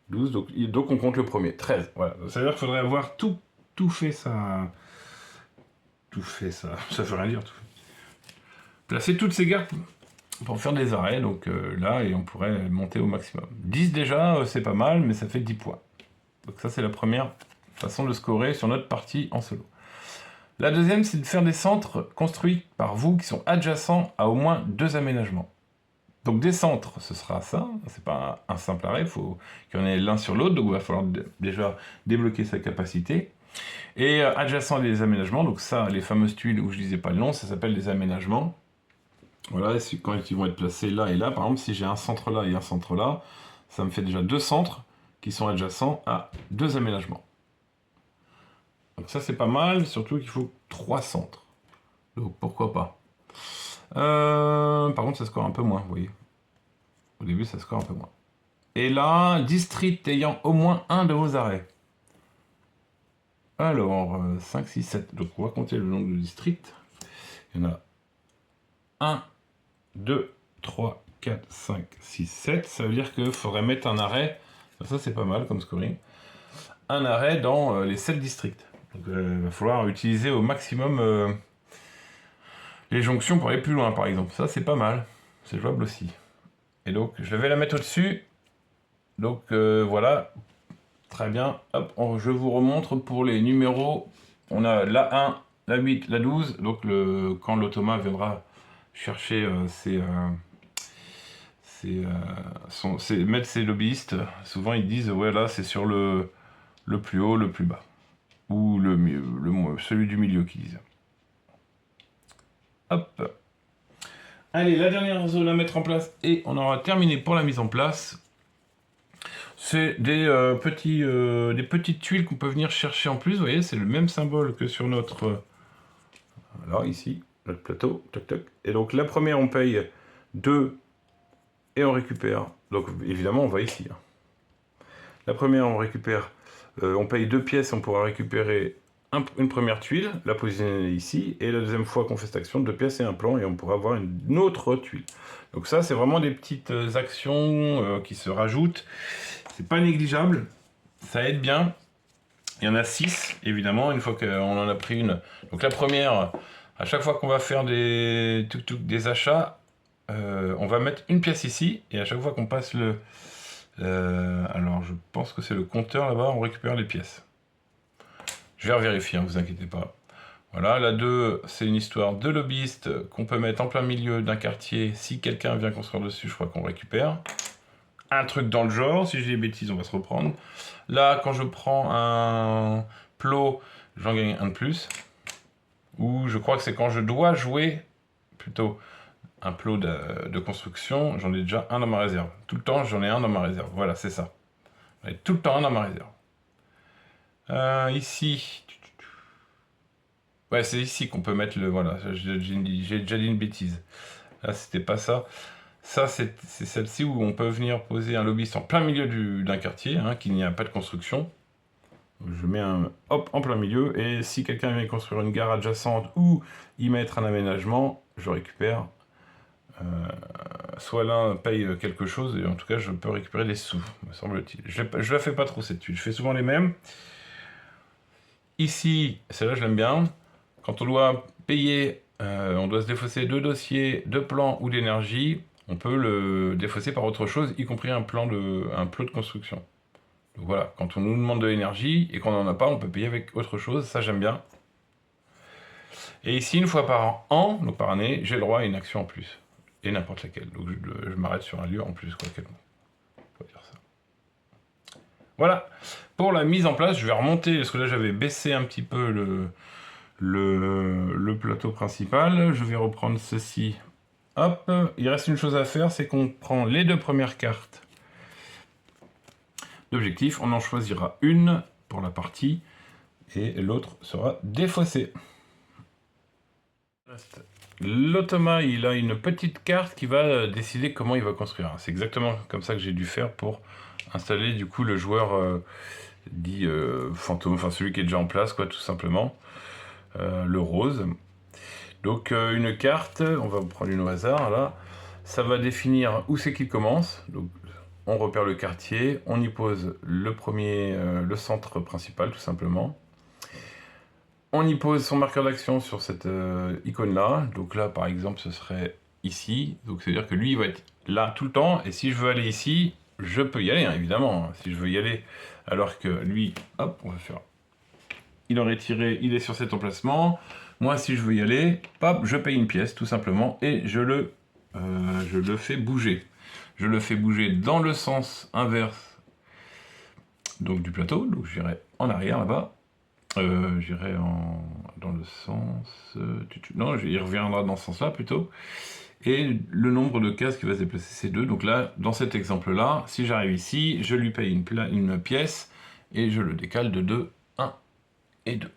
12, donc on compte le premier. 13, voilà. Ça veut dire qu'il faudrait avoir tout fait ça. Tout fait ça. Ça veut rien dire. Tout fait. Placer toutes ces gares pour faire des arrêts. Donc là, et on pourrait monter au maximum. 10 déjà, c'est pas mal, mais ça fait 10 points. Donc ça, c'est la première façon de scorer sur notre partie en solo. La deuxième, c'est de faire des centres construits par vous qui sont adjacents à au moins 2 aménagements. Donc des centres, ce sera ça, c'est pas un simple arrêt, il faut qu'il y en ait l'un sur l'autre, donc il va falloir déjà débloquer sa capacité. Et adjacent à des aménagements, donc ça, les fameuses tuiles où je disais pas le nom, ça s'appelle des aménagements. Voilà, quand ils vont être placés là et là, par exemple, si j'ai un centre là et un centre là, ça me fait déjà 2 centres qui sont adjacents à 2 aménagements. Donc ça c'est pas mal, surtout qu'il faut 3 centres. Donc pourquoi pas. Par contre ça score un peu moins, vous voyez. Au début ça score un peu moins. Et là, district ayant au moins un de vos arrêts. Alors, 5, 6, 7. Donc on va compter le nombre de districts. Il y en a 1, 2, 3, 4, 5, 6, 7. Ça veut dire qu'il faudrait mettre un arrêt. Ça c'est pas mal comme scoring. Un arrêt dans les 7 districts. Donc il va falloir utiliser au maximum les jonctions pour aller plus loin, par exemple. Ça, c'est pas mal. C'est jouable aussi. Et donc, je vais la mettre au-dessus. Donc, voilà. Très bien. Hop, je vous remontre pour les numéros. On a la 1, la 8, la 12. Donc, quand l'automa viendra chercher mettre ses lobbyistes, souvent ils disent, ouais, là, c'est sur le plus haut, le plus bas. Ou celui du milieu qui disent. Hop. Allez, la dernière zone à mettre en place et on aura terminé pour la mise en place. C'est des petites tuiles qu'on peut venir chercher en plus. Vous voyez, c'est le même symbole que sur notre... alors ici, notre plateau. Toc, toc. Et donc la première, on paye 2 et on récupère. Donc évidemment, on va ici. Hein. La première, on récupère, on paye 2 pièces, on pourra récupérer une première tuile, la positionner ici, et la deuxième fois qu'on fait cette action, 2 pièces et un plan, et on pourra avoir une autre tuile. Donc ça, c'est vraiment des petites actions qui se rajoutent. C'est pas négligeable, ça aide bien. Il y en a 6, évidemment, une fois qu'on en a pris une. Donc la première, à chaque fois qu'on va faire des achats, on va mettre une pièce ici, et à chaque fois qu'on passe le... alors, je pense que c'est le compteur là-bas, on récupère les pièces. Je vais revérifier, ne vous inquiétez pas. Voilà, la 2, c'est une histoire de lobbyiste qu'on peut mettre en plein milieu d'un quartier. Si quelqu'un vient construire dessus, je crois qu'on récupère. Un truc dans le genre, si j'ai des bêtises, on va se reprendre. Là, quand je prends un plot, j'en gagne un de plus. Ou je crois que c'est quand je dois jouer, plutôt, un plot de construction, j'en ai déjà un dans ma réserve. Tout le temps, j'en ai un dans ma réserve. Voilà, c'est ça. J'en ai tout le temps un dans ma réserve. Ici... Ouais, c'est ici qu'on peut mettre le... Voilà, j'ai déjà dit une bêtise. Là, c'était pas ça. Ça, c'est celle-ci où on peut venir poser un lobbyiste en plein milieu d'un quartier, hein, qu'il n'y a pas de construction. Je mets un hop en plein milieu, et si quelqu'un vient construire une gare adjacente ou y mettre un aménagement, je récupère. Soit l'un paye quelque chose, et en tout cas, je peux récupérer des sous, me semble-t-il. Je la fais pas trop cette tuile, je fais souvent les mêmes. Ici, celle-là, je l'aime bien. Quand on doit payer, on doit se défausser de dossiers, de plans ou d'énergie, on peut le défausser par autre chose, y compris un plot de construction. Donc voilà, quand on nous demande de l'énergie et qu'on n'en a pas, on peut payer avec autre chose, ça j'aime bien. Et ici, une fois par an, donc par année, j'ai le droit à une action en plus. Et n'importe laquelle. Donc je m'arrête sur un lieu en plus, quoi. On va dire ça. Voilà. Pour la mise en place, je vais remonter, parce que là j'avais baissé un petit peu le plateau principal. Je vais reprendre ceci. Hop, il reste une chose à faire, c'est qu'on prend les 2 premières cartes d'objectif, on en choisira une pour la partie, et l'autre sera défaussée. L'automa, il a une petite carte qui va décider comment il va construire. C'est exactement comme ça que j'ai dû faire pour installer du coup le joueur dit fantôme, enfin celui qui est déjà en place, quoi, tout simplement. Le rose. Donc une carte, on va prendre une au hasard là, ça va définir où c'est qu'il commence. Donc on repère le quartier, on y pose le premier, le centre principal tout simplement. On y pose son marqueur d'action sur cette icône là. Donc là par exemple ce serait ici. Donc c'est à dire que lui il va être là tout le temps. Et si je veux aller ici, je peux y aller hein, évidemment. Hein, si je veux y aller. Alors que lui, hop, on va faire. Il aurait tiré, il est sur cet emplacement. Moi, si je veux y aller, hop, je paye une pièce, tout simplement, et je le fais bouger. Je le fais bouger dans le sens inverse donc du plateau. Donc, j'irai en arrière, là-bas. J'irai dans le sens... non, il reviendra dans ce sens-là, plutôt. Et le nombre de cases qui va se déplacer, c'est 2. Donc là, dans cet exemple-là, si j'arrive ici, je lui paye une pièce, et je le décale de 2, 1 et 2,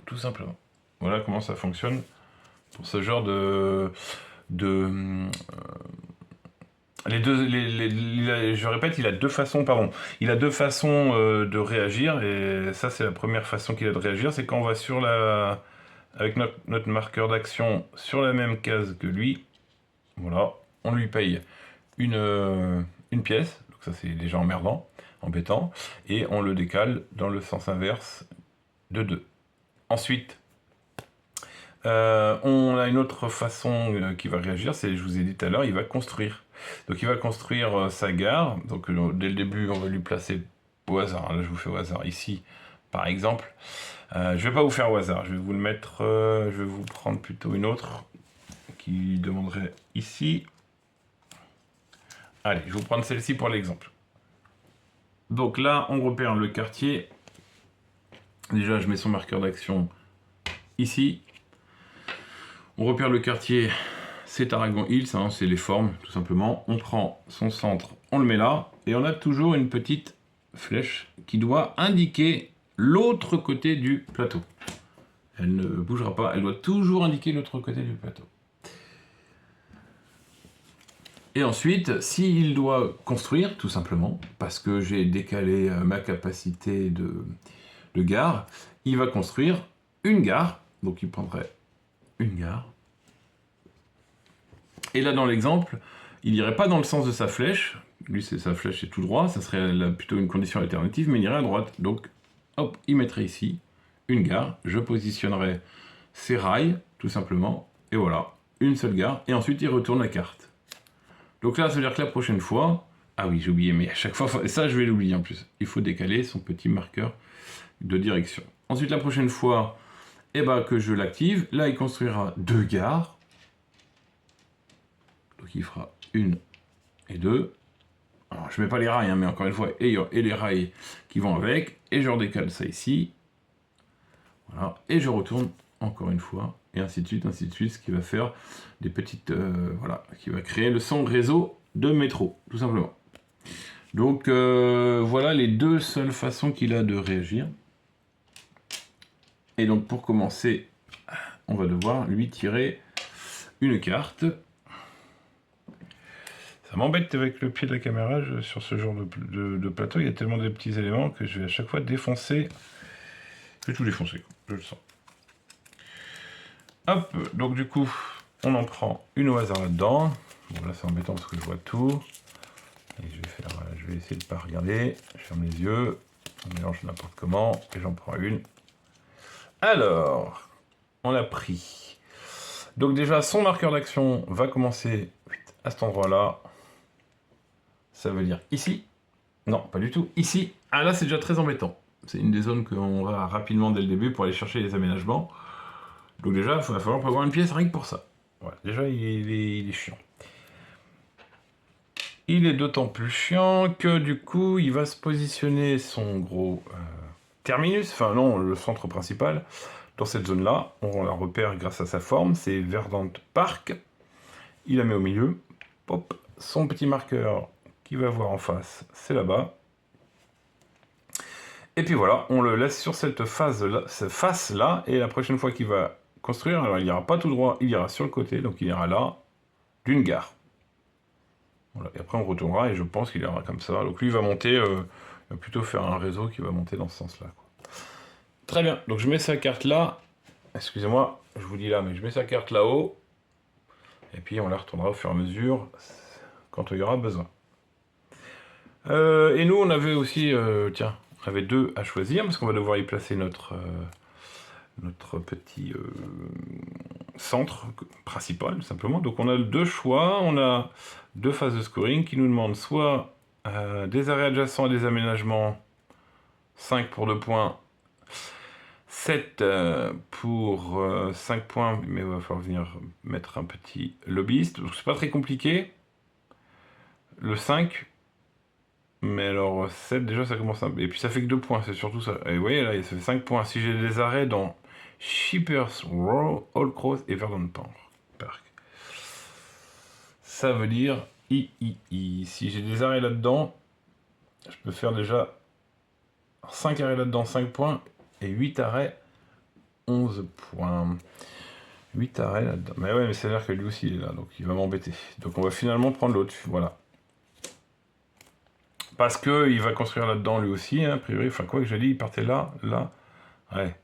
tout simplement. Voilà comment ça fonctionne pour ce genre je répète, il a 2 façons, pardon. Il a 2 façons de réagir, et ça c'est la première façon qu'il a de réagir, c'est quand on va avec notre marqueur d'action sur la même case que lui. Voilà, on lui paye une pièce, donc ça c'est déjà embêtant, et on le décale dans le sens inverse de 2. Ensuite, on a une autre façon qui va réagir, c'est, je vous ai dit tout à l'heure, il va construire. Donc il va construire sa gare, donc dès le début on va lui placer au hasard, là je vous fais au hasard, ici par exemple. Je vais pas vous faire au hasard, je vais vous le mettre, je vais vous prendre plutôt une autre qui demanderait ici. Allez, je vais vous prendre celle-ci pour l'exemple. Donc là on repère le quartier, déjà je mets son marqueur d'action ici. On repère le quartier, c'est Aragon Hills, hein, c'est les formes, tout simplement. On prend son centre, on le met là, et on a toujours une petite flèche qui doit indiquer l'autre côté du plateau. Elle ne bougera pas, elle doit toujours indiquer l'autre côté du plateau. Et ensuite, s'il doit construire, tout simplement, parce que j'ai décalé ma capacité de gare, il va construire une gare. Donc il prendrait une gare. Et là, dans l'exemple, il n'irait pas dans le sens de sa flèche. Lui, sa flèche est tout droit. Ça serait plutôt une condition alternative, mais il irait à droite. Donc, hop, il mettrait ici une gare. Je positionnerai ses rails, tout simplement. Et voilà, une seule gare. Et ensuite, il retourne la carte. Donc là, ça veut dire que la prochaine fois... Ah oui, j'ai oublié, mais à chaque fois... Et ça, je vais l'oublier en plus. Il faut décaler son petit marqueur de direction. Ensuite, la prochaine fois, eh ben, que je l'active, là, il construira 2 gares. Donc il fera 1 et 2. Alors, je mets pas les rails, hein, mais encore une fois, et les rails qui vont avec. Et je redécale ça ici. Voilà. Et je retourne encore une fois. Et ainsi de suite, ce qui va faire des petites... voilà, qui va créer son réseau de métro, tout simplement. Donc, voilà les 2 seules façons qu'il a de réagir. Et donc, pour commencer, on va devoir lui tirer une carte. Ça m'embête avec le pied de la caméra sur ce genre de plateau. Il y a tellement de petits éléments que je vais à chaque fois défoncer. Je vais tout défoncer, je le sens. Hop, donc du coup, on en prend une au hasard là-dedans. Bon, là c'est embêtant parce que je vois tout. Et je vais essayer de ne pas regarder. Je ferme les yeux, on mélange n'importe comment, et j'en prends une. Alors, on a pris. Donc déjà, son marqueur d'action va commencer à cet endroit-là. Ça veut dire ici. Non, pas du tout. Ici. Ah là, c'est déjà très embêtant. C'est une des zones qu'on va rapidement dès le début pour aller chercher les aménagements. Donc déjà, il va falloir prévoir une pièce rien que pour ça. Voilà, déjà, il est chiant. Il est d'autant plus chiant que du coup, il va se positionner son gros terminus, enfin non, le centre principal, dans cette zone-là. On la repère grâce à sa forme, c'est Verdant Park. Il la met au milieu. Hop, son petit marqueur qu'il va voir en face, c'est là-bas. Et puis voilà, on le laisse sur cette face-là, et la prochaine fois qu'il va construire, alors il ira pas tout droit, il ira sur le côté, donc il ira là, d'une gare. Voilà. Et après on retournera, et je pense qu'il ira comme ça. Donc lui il va monter, il va plutôt faire un réseau qui va monter dans ce sens-là. Très bien, donc je mets sa carte là, excusez-moi, je vous dis là, mais je mets sa carte là-haut, et puis on la retournera au fur et à mesure, quand il y aura besoin. Et nous on avait aussi, tiens, on avait 2 à choisir, parce qu'on va devoir y placer notre petit centre principal, tout simplement. Donc on a 2 choix, on a 2 phases de scoring qui nous demandent soit des arrêts adjacents à des aménagements, 5 pour 2 points, 7 pour 5 points, mais il va falloir venir mettre un petit lobbyiste, donc c'est pas très compliqué. Le 5, mais alors 7 déjà ça commence à... Et puis ça fait que 2 points, c'est surtout ça. Et vous voyez là, ça fait 5 points. Si j'ai des arrêts dans Shippers Row, Old Cross et Verdant Park, ça veut dire si j'ai des arrêts là-dedans, je peux faire déjà 5 arrêts là-dedans, 5 points, et 8 arrêts, 11 points. 8 arrêts là-dedans. Mais ouais, mais c'est-à-dire que lui aussi il est là, donc il va m'embêter. Donc on va finalement prendre l'autre, voilà. Parce qu'il va construire là-dedans lui aussi, hein, a priori. Enfin, quoi que j'ai dit, il partait là, là. Ouais.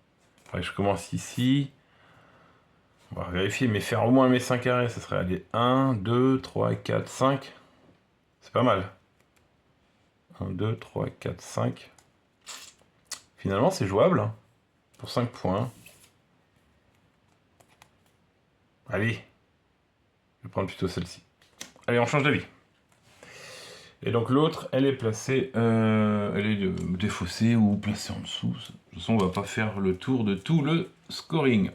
Après, je commence ici. On va vérifier, mais faire au moins mes 5 arrêts, ça serait aller 1, 2, 3, 4, 5. C'est pas mal. 1, 2, 3, 4, 5. Finalement, c'est jouable. Hein, pour 5 points. Allez. Je vais prendre plutôt celle-ci. Allez, on change d'avis. Et donc l'autre, elle est placée, elle est défaussée ou placée en dessous. De toute façon, on va pas faire le tour de tout le scoring.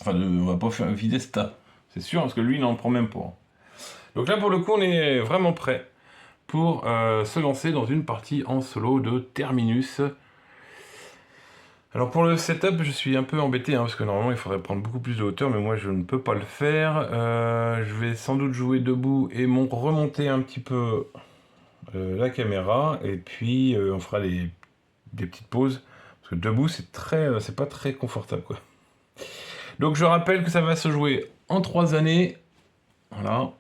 Enfin, on va pas faire vider stat, c'est sûr, parce que lui, il n'en prend même pas. Donc là, pour le coup, on est vraiment prêt pour se lancer dans une partie en solo de Terminus. Alors pour le setup, je suis un peu embêté, hein, parce que normalement il faudrait prendre beaucoup plus de hauteur, mais moi je ne peux pas le faire. Je vais sans doute jouer debout et remonter un petit peu la caméra, et puis on fera des petites pauses, parce que debout c'est pas très confortable, quoi. Donc je rappelle que ça va se jouer en 3 années, voilà.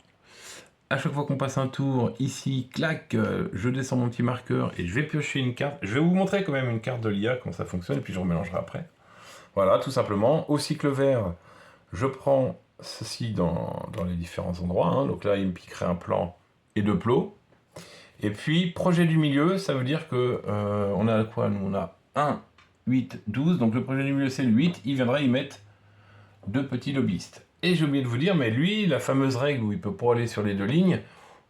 à chaque fois qu'on passe un tour, ici, clac, je descends mon petit marqueur et je vais piocher une carte. Je vais vous montrer quand même une carte de l'IA, comment ça fonctionne, et puis je remélangerai après. Voilà, tout simplement. Au cycle vert, je prends ceci dans les différents endroits. Hein. Donc là, il me piquerait un plan et 2 plots. Et puis, projet du milieu, ça veut dire que on a quoi, nous? On a 1, 8, 12. Donc le projet du milieu, c'est le 8. Il viendra y mettre 2 petits lobbyistes. Et j'ai oublié de vous dire, mais lui, la fameuse règle où il peut pas aller sur les 2 lignes,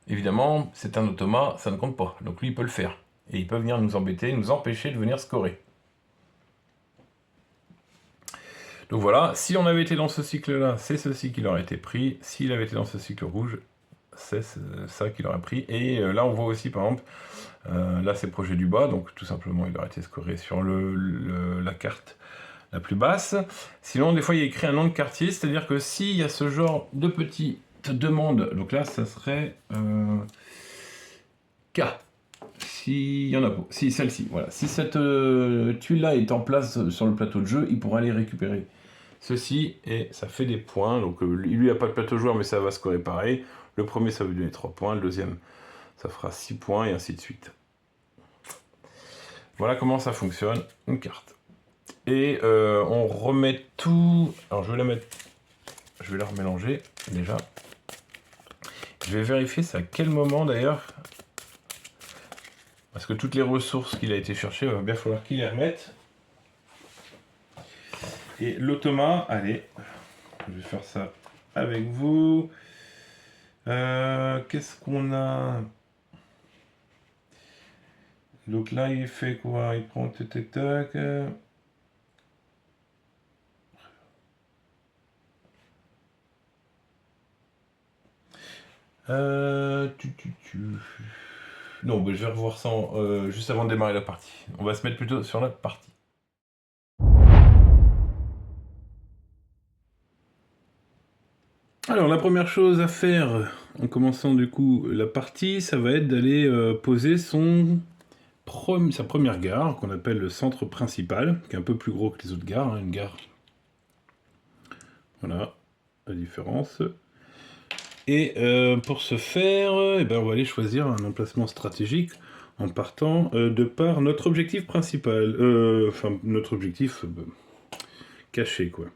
évidemment, c'est un automat, ça ne compte pas. Donc lui, il peut le faire. Et il peut venir nous embêter, nous empêcher de venir scorer. Donc voilà, si on avait été dans ce cycle-là, c'est ceci qui aurait été pris. S'il avait été dans ce cycle rouge, c'est ça qu'il aurait pris. Et là, on voit aussi, par exemple, là, c'est projet du bas, donc tout simplement, il aurait été scoré sur la carte la plus basse. Sinon, des fois, il y a écrit un nom de quartier, c'est-à-dire que s'il y a ce genre de petites demandes, donc là, ça serait K. S'il y en a pas. Si, celle-ci, voilà. Si cette tuile-là est en place sur le plateau de jeu, il pourra aller récupérer ceci, et ça fait des points. Donc lui, il n'a pas de plateau joueur, mais ça va scorer pareil. Le premier, ça va lui donner 3 points. Le deuxième, ça fera 6 points, et ainsi de suite. Voilà comment ça fonctionne, une carte. Et on remet tout... Alors je vais la remélanger, déjà. Je vais vérifier c'est à quel moment, d'ailleurs. Parce que toutes les ressources qu'il a été chercher, il va bien falloir qu'il les remette. Et l'automa, allez, je vais faire ça avec vous. Qu'est-ce qu'on a? Donc là, il fait quoi? Il prend tac tac tac. Non, bah, je vais revoir ça juste avant de démarrer la partie. On va se mettre plutôt sur la partie. Alors, la première chose à faire en commençant du coup la partie, ça va être d'aller poser sa première gare, qu'on appelle le centre principal, qui est un peu plus gros que les autres gares, hein, une gare. Voilà la différence. Et pour ce faire, eh ben, on va aller choisir un emplacement stratégique en partant de par notre objectif principal. Enfin, notre objectif caché, quoi.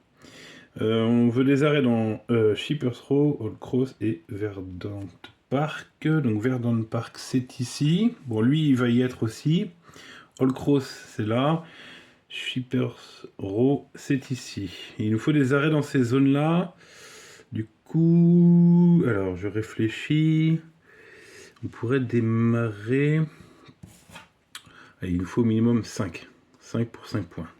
On veut des arrêts dans Shippers Row, Old Cross et Verdant Park. Donc Verdant Park, c'est ici. Bon, lui, il va y être aussi. Old Cross, c'est là. Shippers Row, c'est ici. Il nous faut des arrêts dans ces zones-là. Du coup, alors je réfléchis. On pourrait démarrer. Allez, il nous faut au minimum 5. 5 pour 5 points.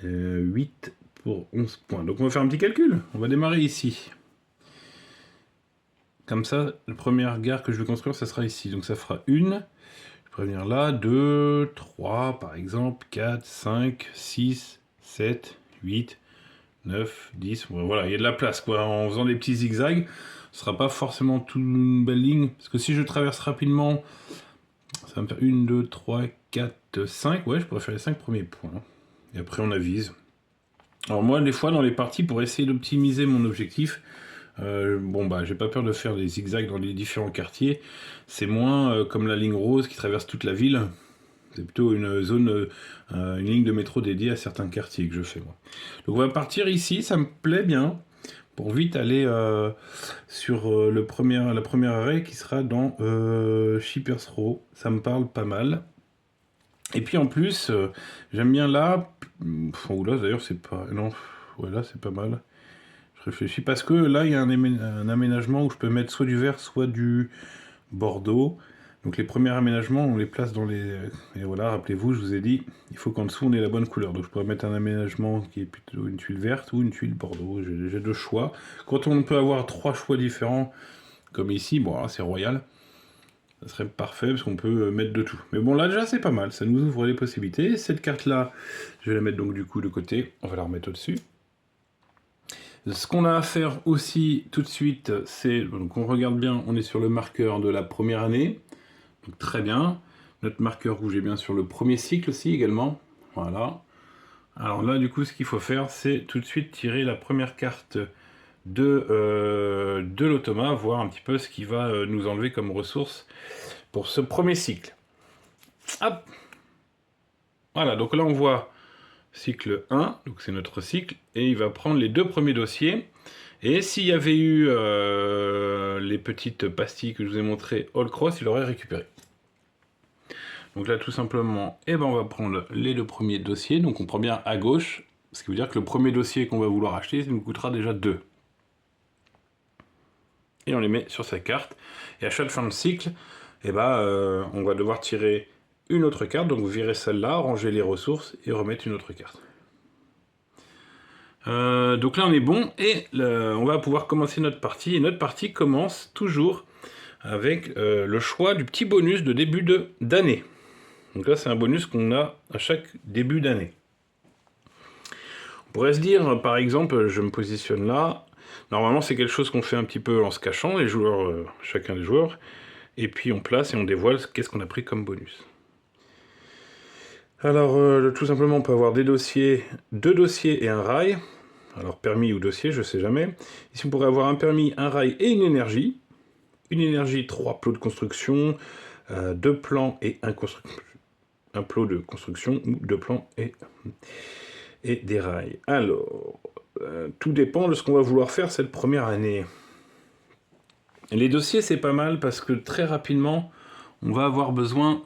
8 pour 11 points. Donc on va faire un petit calcul. On va démarrer ici. Comme ça, la première gare que je vais construire, ça sera ici. Donc ça fera 1. Je pourrais venir là. 2, 3 par exemple. 4, 5, 6, 7, 8, 9, 10. Voilà, il y a de la place, quoi. En faisant des petits zigzags, ce sera pas forcément toute une belle ligne. Parce que si je traverse rapidement, ça va me faire 1, 2, 3, 4, 5. Ouais, je pourrais faire les 5 premiers points. Et après, on avise. Alors moi, des fois, dans les parties, pour essayer d'optimiser mon objectif, bon, bah, j'ai pas peur de faire des zigzags dans les différents quartiers. C'est moins comme la ligne rose qui traverse toute la ville. C'est plutôt une zone, une ligne de métro dédiée à certains quartiers que je fais, moi. Donc on va partir ici, ça me plaît bien, pour vite aller sur la première arrêt qui sera dans Shippers Row. Ça me parle pas mal. Et puis en plus, j'aime bien là. Ou là d'ailleurs, c'est pas. Non, ouais, là c'est pas mal. Je réfléchis parce que là il y a un aménagement où je peux mettre soit du vert, soit du bordeaux. Donc les premiers aménagements, on les place dans les... Et voilà, rappelez-vous, je vous ai dit, il faut qu'en dessous on ait la bonne couleur. Donc je pourrais mettre un aménagement qui est plutôt une tuile verte ou une tuile bordeaux. J'ai 2 choix. Quand on peut avoir 3 choix différents, comme ici, bon là c'est royal. Ça serait parfait parce qu'on peut mettre de tout. Mais bon là déjà c'est pas mal, ça nous ouvre les possibilités. Cette carte là, je vais la mettre donc du coup de côté. On va la remettre au-dessus. Ce qu'on a à faire aussi tout de suite, c'est, donc on regarde bien, on est sur le marqueur de la première année. Donc très bien. Notre marqueur rouge est bien sur le premier cycle aussi également. Voilà. Alors là du coup ce qu'il faut faire c'est tout de suite tirer la première carte de l'automa, voir un petit peu ce qui va nous enlever comme ressources pour ce premier cycle. Hop. Voilà, donc là on voit cycle 1, donc c'est notre cycle, et il va prendre les 2 premiers dossiers. Et s'il y avait eu les petites pastilles que je vous ai montrées All Cross, il aurait récupéré. Donc là, tout simplement, on va prendre les 2 premiers dossiers. Donc on prend bien à gauche, ce qui veut dire que le premier dossier qu'on va vouloir acheter, ça nous coûtera déjà 2. Et on les met sur sa carte. Et à chaque fin de cycle, on va devoir tirer une autre carte. Donc virer celle-là, ranger les ressources et remettre une autre carte. Donc là on est bon et on va pouvoir commencer notre partie. Et notre partie commence toujours avec le choix du petit bonus de début d'année. Donc là c'est un bonus qu'on a à chaque début d'année. On pourrait se dire par exemple, je me positionne là. Normalement c'est quelque chose qu'on fait un petit peu en se cachant, les joueurs, chacun des joueurs. Et puis on place et on dévoile qu'est-ce qu'on a pris comme bonus. Alors tout simplement on peut avoir 2 dossiers et un rail. Alors permis ou dossier, je sais jamais. Ici on pourrait avoir un permis, un rail et une énergie. Une énergie, 3 plots de construction, 2 plans et un plot de construction, ou 2 plans et des rails. Alors, tout dépend de ce qu'on va vouloir faire cette première année. Les dossiers c'est pas mal parce que très rapidement on va avoir besoin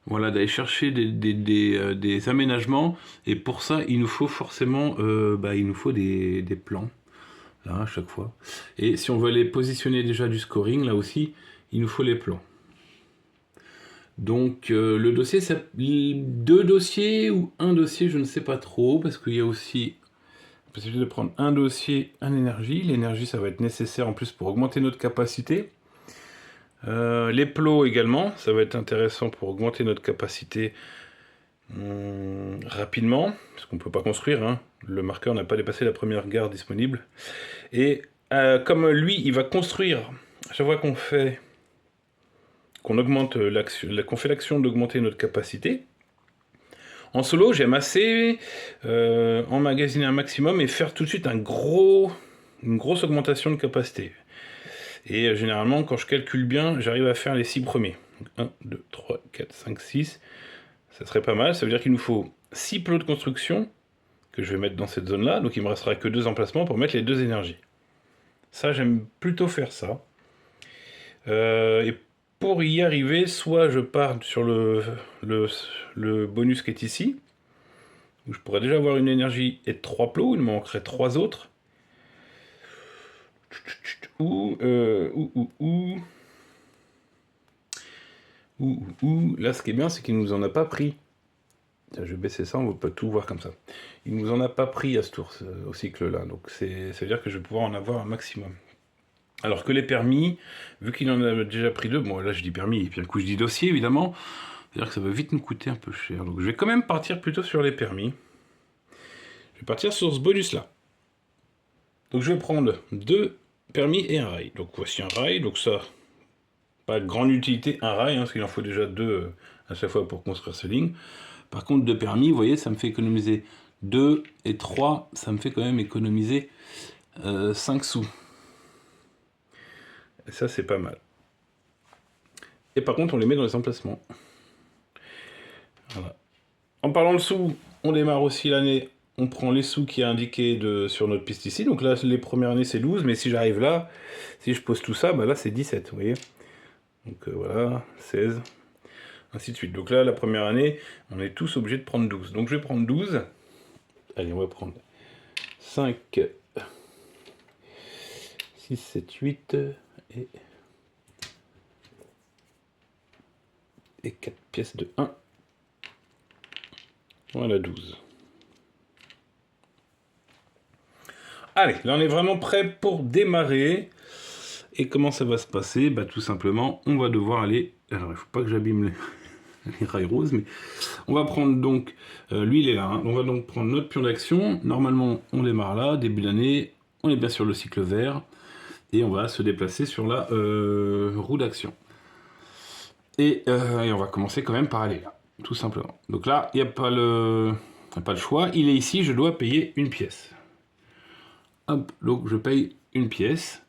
d'aller chercher des aménagements, et pour ça il nous faut forcément des plans là à chaque fois, et si on veut aller positionner déjà du scoring, là aussi il nous faut les plans. Donc le dossier, c'est 2 dossiers ou un dossier, je ne sais pas trop, parce qu'il y a aussi la possibilité de prendre un dossier, un énergie. L'énergie ça va être nécessaire en plus pour augmenter notre capacité. Les plots également, ça va être intéressant pour augmenter notre capacité rapidement, parce qu'on ne peut pas construire, hein. Le marqueur n'a pas dépassé la première gare disponible. Et comme lui, il va construire, à chaque fois qu'on fait l'action d'augmenter notre capacité, en solo, j'aime assez emmagasiner un maximum et faire tout de suite une grosse augmentation de capacité. Et généralement, quand je calcule bien, j'arrive à faire les 6 premiers. 1, 2, 3, 4, 5, 6. Ça serait pas mal. Ça veut dire qu'il nous faut 6 plots de construction que je vais mettre dans cette zone-là. Donc il me restera que 2 emplacements pour mettre les 2 énergies. Ça, j'aime plutôt faire ça. Et pour y arriver, soit je pars sur le bonus qui est ici, où je pourrais déjà avoir une énergie et 3 plots. Il me manquerait 3 autres. Là, ce qui est bien, c'est qu'il nous en a pas pris. Je vais baisser ça, on ne va pas tout voir comme ça. Il nous en a pas pris à ce tour, au cycle là. Donc ça veut dire que je vais pouvoir en avoir un maximum. Alors que les permis, vu qu'il en a déjà pris 2, bon là je dis permis, et puis un coup je dis dossier évidemment, c'est-à-dire que ça va vite nous coûter un peu cher. Donc je vais quand même partir plutôt sur les permis. Je vais partir sur ce bonus là. Donc je vais prendre 2 permis et un rail. Donc voici un rail, donc ça, pas de grande utilité, un rail, parce qu'il en faut déjà 2 à chaque fois pour construire ces lignes. Par contre 2 permis, vous voyez, ça me fait économiser 2 et 3, ça me fait quand même économiser 5 sous. Et ça c'est pas mal. Et par contre on les met dans les emplacements. Voilà. En parlant de sous, on démarre aussi l'année. On prend les sous qui est indiqué sur notre piste ici. Donc là, les premières années, c'est 12. Mais si j'arrive là, si je pose tout ça, là, c'est 17, vous voyez. Donc voilà, 16, ainsi de suite. Donc là, la première année, on est tous obligés de prendre 12. Donc je vais prendre 12. Allez, on va prendre 5, 6, 7, 8 et 4 pièces de 1. Voilà, 12. Allez, là on est vraiment prêt pour démarrer. Et comment ça va se passer? Tout simplement, on va devoir aller... Alors, il ne faut pas que j'abîme les rails roses, mais on va prendre donc... lui, il est là. Hein. On va donc prendre notre pion d'action. Normalement, on démarre là, début d'année. On est bien sur le cycle vert. Et on va se déplacer sur la roue d'action. Et on va commencer quand même par aller là, tout simplement. Donc là, il n'y a pas le choix. Il est ici, je dois payer une pièce. Hop, donc je paye
une pièce.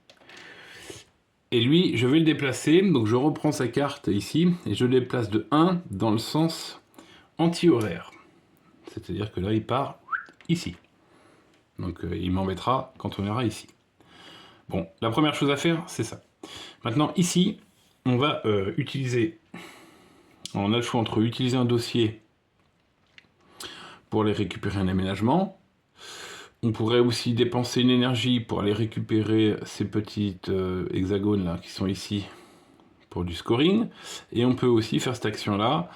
Et lui, je vais le déplacer. Donc je reprends sa carte ici et je le déplace de 1 dans le sens anti-horaire. C'est-à-dire que là, il part ici. Donc il m'embêtera quand on ira ici. Bon, la première chose à faire, c'est ça. Maintenant, ici, on va utiliser... On a le choix entre utiliser un dossier pour aller récupérer un aménagement. On pourrait aussi dépenser une énergie pour aller récupérer ces petites hexagones là qui sont ici pour du scoring. Et on peut aussi faire cette action-là,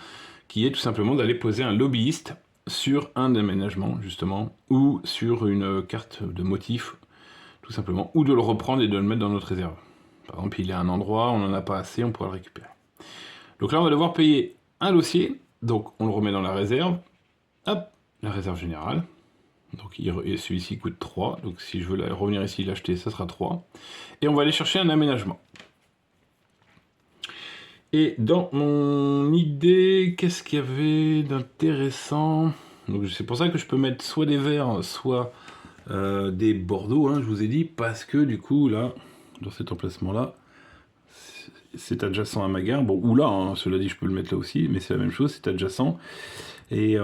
qui est tout simplement d'aller poser un lobbyiste sur un aménagement, justement, ou sur une carte de motif, tout simplement, ou de le reprendre et de le mettre dans notre réserve. Par exemple, il est à un endroit, on n'en a pas assez, on pourra le récupérer. Donc là, on va devoir payer un dossier, donc on le remet dans la réserve, hop, la réserve générale. Donc celui-ci coûte 3, donc si je veux revenir ici l'acheter, ça sera 3. Et on va aller chercher un aménagement. Et dans mon idée, qu'est-ce qu'il y avait d'intéressant? Donc c'est pour ça que je peux mettre soit des verts, soit des bordeaux, hein, je vous ai dit, parce que du coup, là, dans cet emplacement-là, c'est adjacent à ma gare. Bon, ou là, hein, cela dit, je peux le mettre là aussi, mais c'est la même chose, c'est adjacent. Et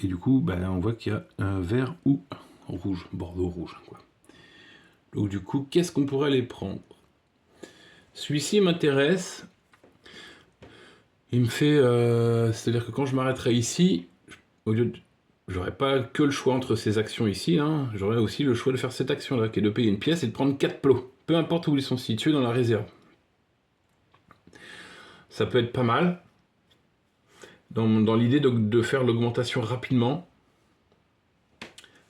du coup, ben, on voit qu'il y a un vert ou rouge, bordeaux rouge, quoi. Donc du coup, qu'est-ce qu'on pourrait aller prendre? Celui-ci m'intéresse. Il me fait... c'est-à-dire que quand je m'arrêterai ici, au lieu de... J'aurais pas que le choix entre ces actions ici, hein, j'aurais aussi le choix de faire cette action-là, qui est de payer une pièce et de prendre 4 plots, peu importe où ils sont situés dans la réserve. Ça peut être pas mal, dans l'idée de faire l'augmentation rapidement.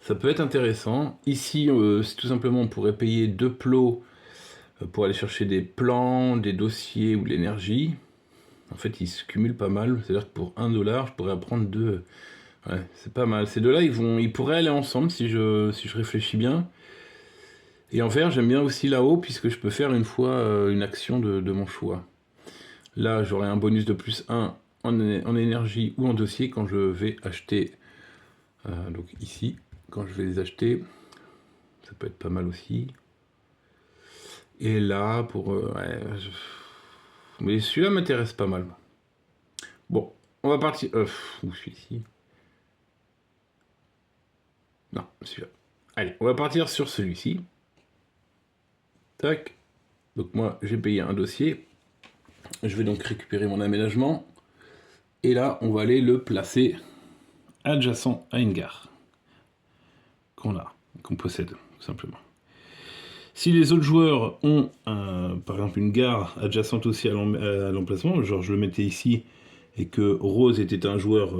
Ça peut être intéressant. Ici, tout simplement, on pourrait payer 2 plots pour aller chercher des plans, des dossiers ou de l'énergie. En fait, ils se cumulent pas mal. C'est-à-dire que pour 1 $, je pourrais prendre 2. Ouais, c'est pas mal. Ces deux-là, ils pourraient aller ensemble si je réfléchis bien. Et en vert, j'aime bien aussi là-haut, puisque je peux faire une fois une action de mon choix. Là, j'aurai un bonus de plus 1 en énergie ou en dossier quand je vais acheter. Donc ici, quand je vais les acheter, ça peut être pas mal aussi. Et là, mais celui-là m'intéresse pas mal. Bon, on va partir... où je suis ici? Non, celui-là. Allez, on va partir sur celui-ci. Tac. Donc moi, j'ai payé un dossier. Je vais donc récupérer mon aménagement. Et là, on va aller le placer adjacent à une gare. Qu'on possède, tout simplement. Si les autres joueurs ont, par exemple, une gare adjacente aussi à l'emplacement, genre je le mettais ici, et que Rose était un joueur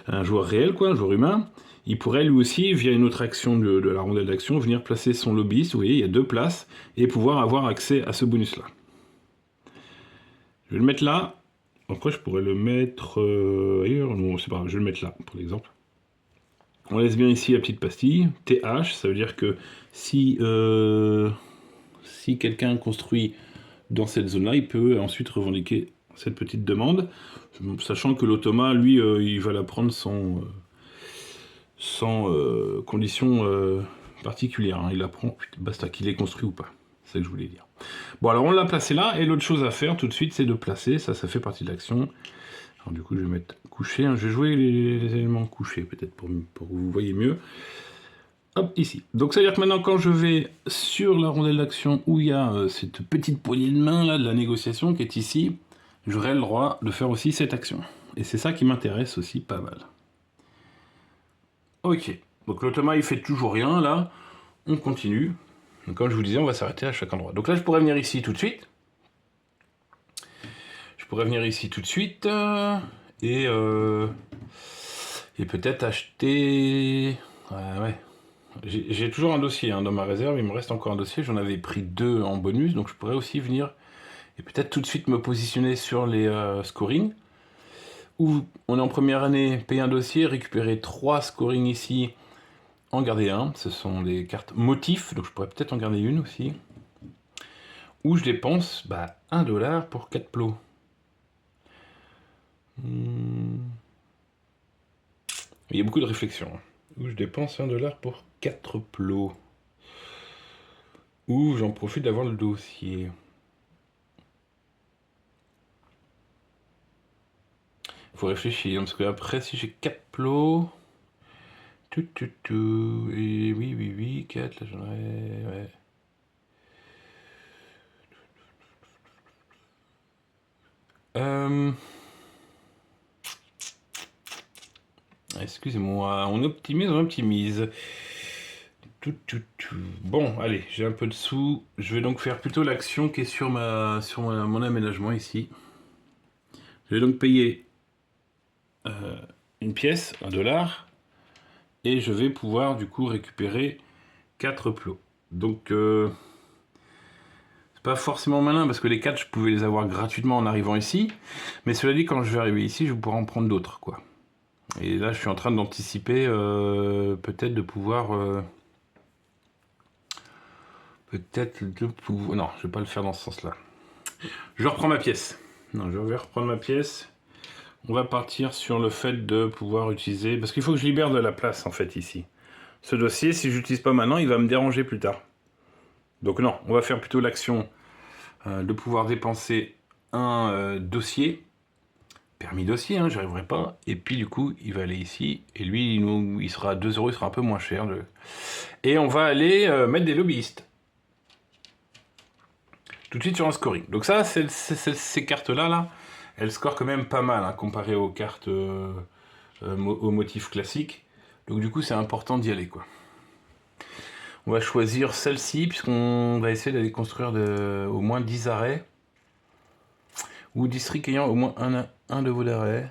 réel, quoi, un joueur humain, il pourrait lui aussi, via une autre action de la rondelle d'action, venir placer son lobbyiste, vous voyez, il y a 2 places, et pouvoir avoir accès à ce bonus-là. Je vais le mettre là. Après, je pourrais le mettre ailleurs. Non, c'est pas grave, je vais le mettre là, pour l'exemple. On laisse bien ici la petite pastille. TH, ça veut dire que si quelqu'un construit dans cette zone-là, il peut ensuite revendiquer cette petite demande, sachant que l'automa, lui, il va la prendre sans condition particulière. Hein. Il la prend, basta qu'il est construit ou pas. C'est ça que je voulais dire. Bon, alors on l'a placé là, et l'autre chose à faire tout de suite, c'est de placer, ça fait partie de l'action. Alors du coup, je vais mettre couché, hein. Je vais jouer les éléments couchés, peut-être pour que vous voyez mieux. Hop, ici. Donc ça veut dire que maintenant, quand je vais sur la rondelle d'action, où il y a cette petite poignée de main, là, de la négociation, qui est ici, j'aurai le droit de faire aussi cette action. Et c'est ça qui m'intéresse aussi pas mal. Ok, donc l'automa, il fait toujours rien, là. On continue. Donc, comme je vous disais, on va s'arrêter à chaque endroit. Donc là, je pourrais venir ici tout de suite. Et peut-être acheter... Ouais. J'ai toujours un dossier hein, dans ma réserve. Il me reste encore un dossier. J'en avais pris 2 en bonus. Donc je pourrais aussi venir et peut-être tout de suite me positionner sur les scoring. Ou on est en première année, payer un dossier, récupérer 3 scoring ici, en garder un. Ce sont des cartes motifs. Donc je pourrais peut-être en garder une aussi. Où je dépense 1 $ pour 4 plots. Il y a beaucoup de réflexions. Où je dépense 1 $ pour 4 plots. ou j'en profite d'avoir le dossier. Faut réfléchir, parce que après, si j'ai 4 plots... Et oui, 4, là j'en aurais... Ouais. Excusez-moi, on optimise. Bon, allez, j'ai un peu de sous. Je vais donc faire plutôt l'action qui est sur mon aménagement ici. Je vais donc payer une pièce, $1, et je vais pouvoir du coup récupérer 4 plots. Donc, c'est pas forcément malin parce que les 4, je pouvais les avoir gratuitement en arrivant ici. Mais cela dit, quand je vais arriver ici, je vais pouvoir en prendre d'autres, quoi. Et là, je suis en train d'anticiper peut-être de pouvoir... Non, je vais pas le faire dans ce sens-là. Je reprends ma pièce. Non, je vais reprendre ma pièce. On va partir sur le fait de pouvoir utiliser... Parce qu'il faut que je libère de la place, en fait, ici. Ce dossier, si je l'utilise pas maintenant, il va me déranger plus tard. Donc non, on va faire plutôt l'action de pouvoir dépenser un dossier. Permis dossier, hein, j'arriverai pas. Et puis du coup, il va aller ici. Et lui, il sera à 2 €, il sera un peu moins cher. Et on va aller mettre des lobbyistes. Tout de suite sur un scoring. Donc ça, ces cartes-là, là, elles scorent quand même pas mal, hein, comparé aux cartes aux motifs classiques. Donc du coup, c'est important d'y aller, quoi. On va choisir celle-ci, puisqu'on va essayer d'aller construire au moins 10 arrêts. Ou district ayant au moins un de vos arrêts.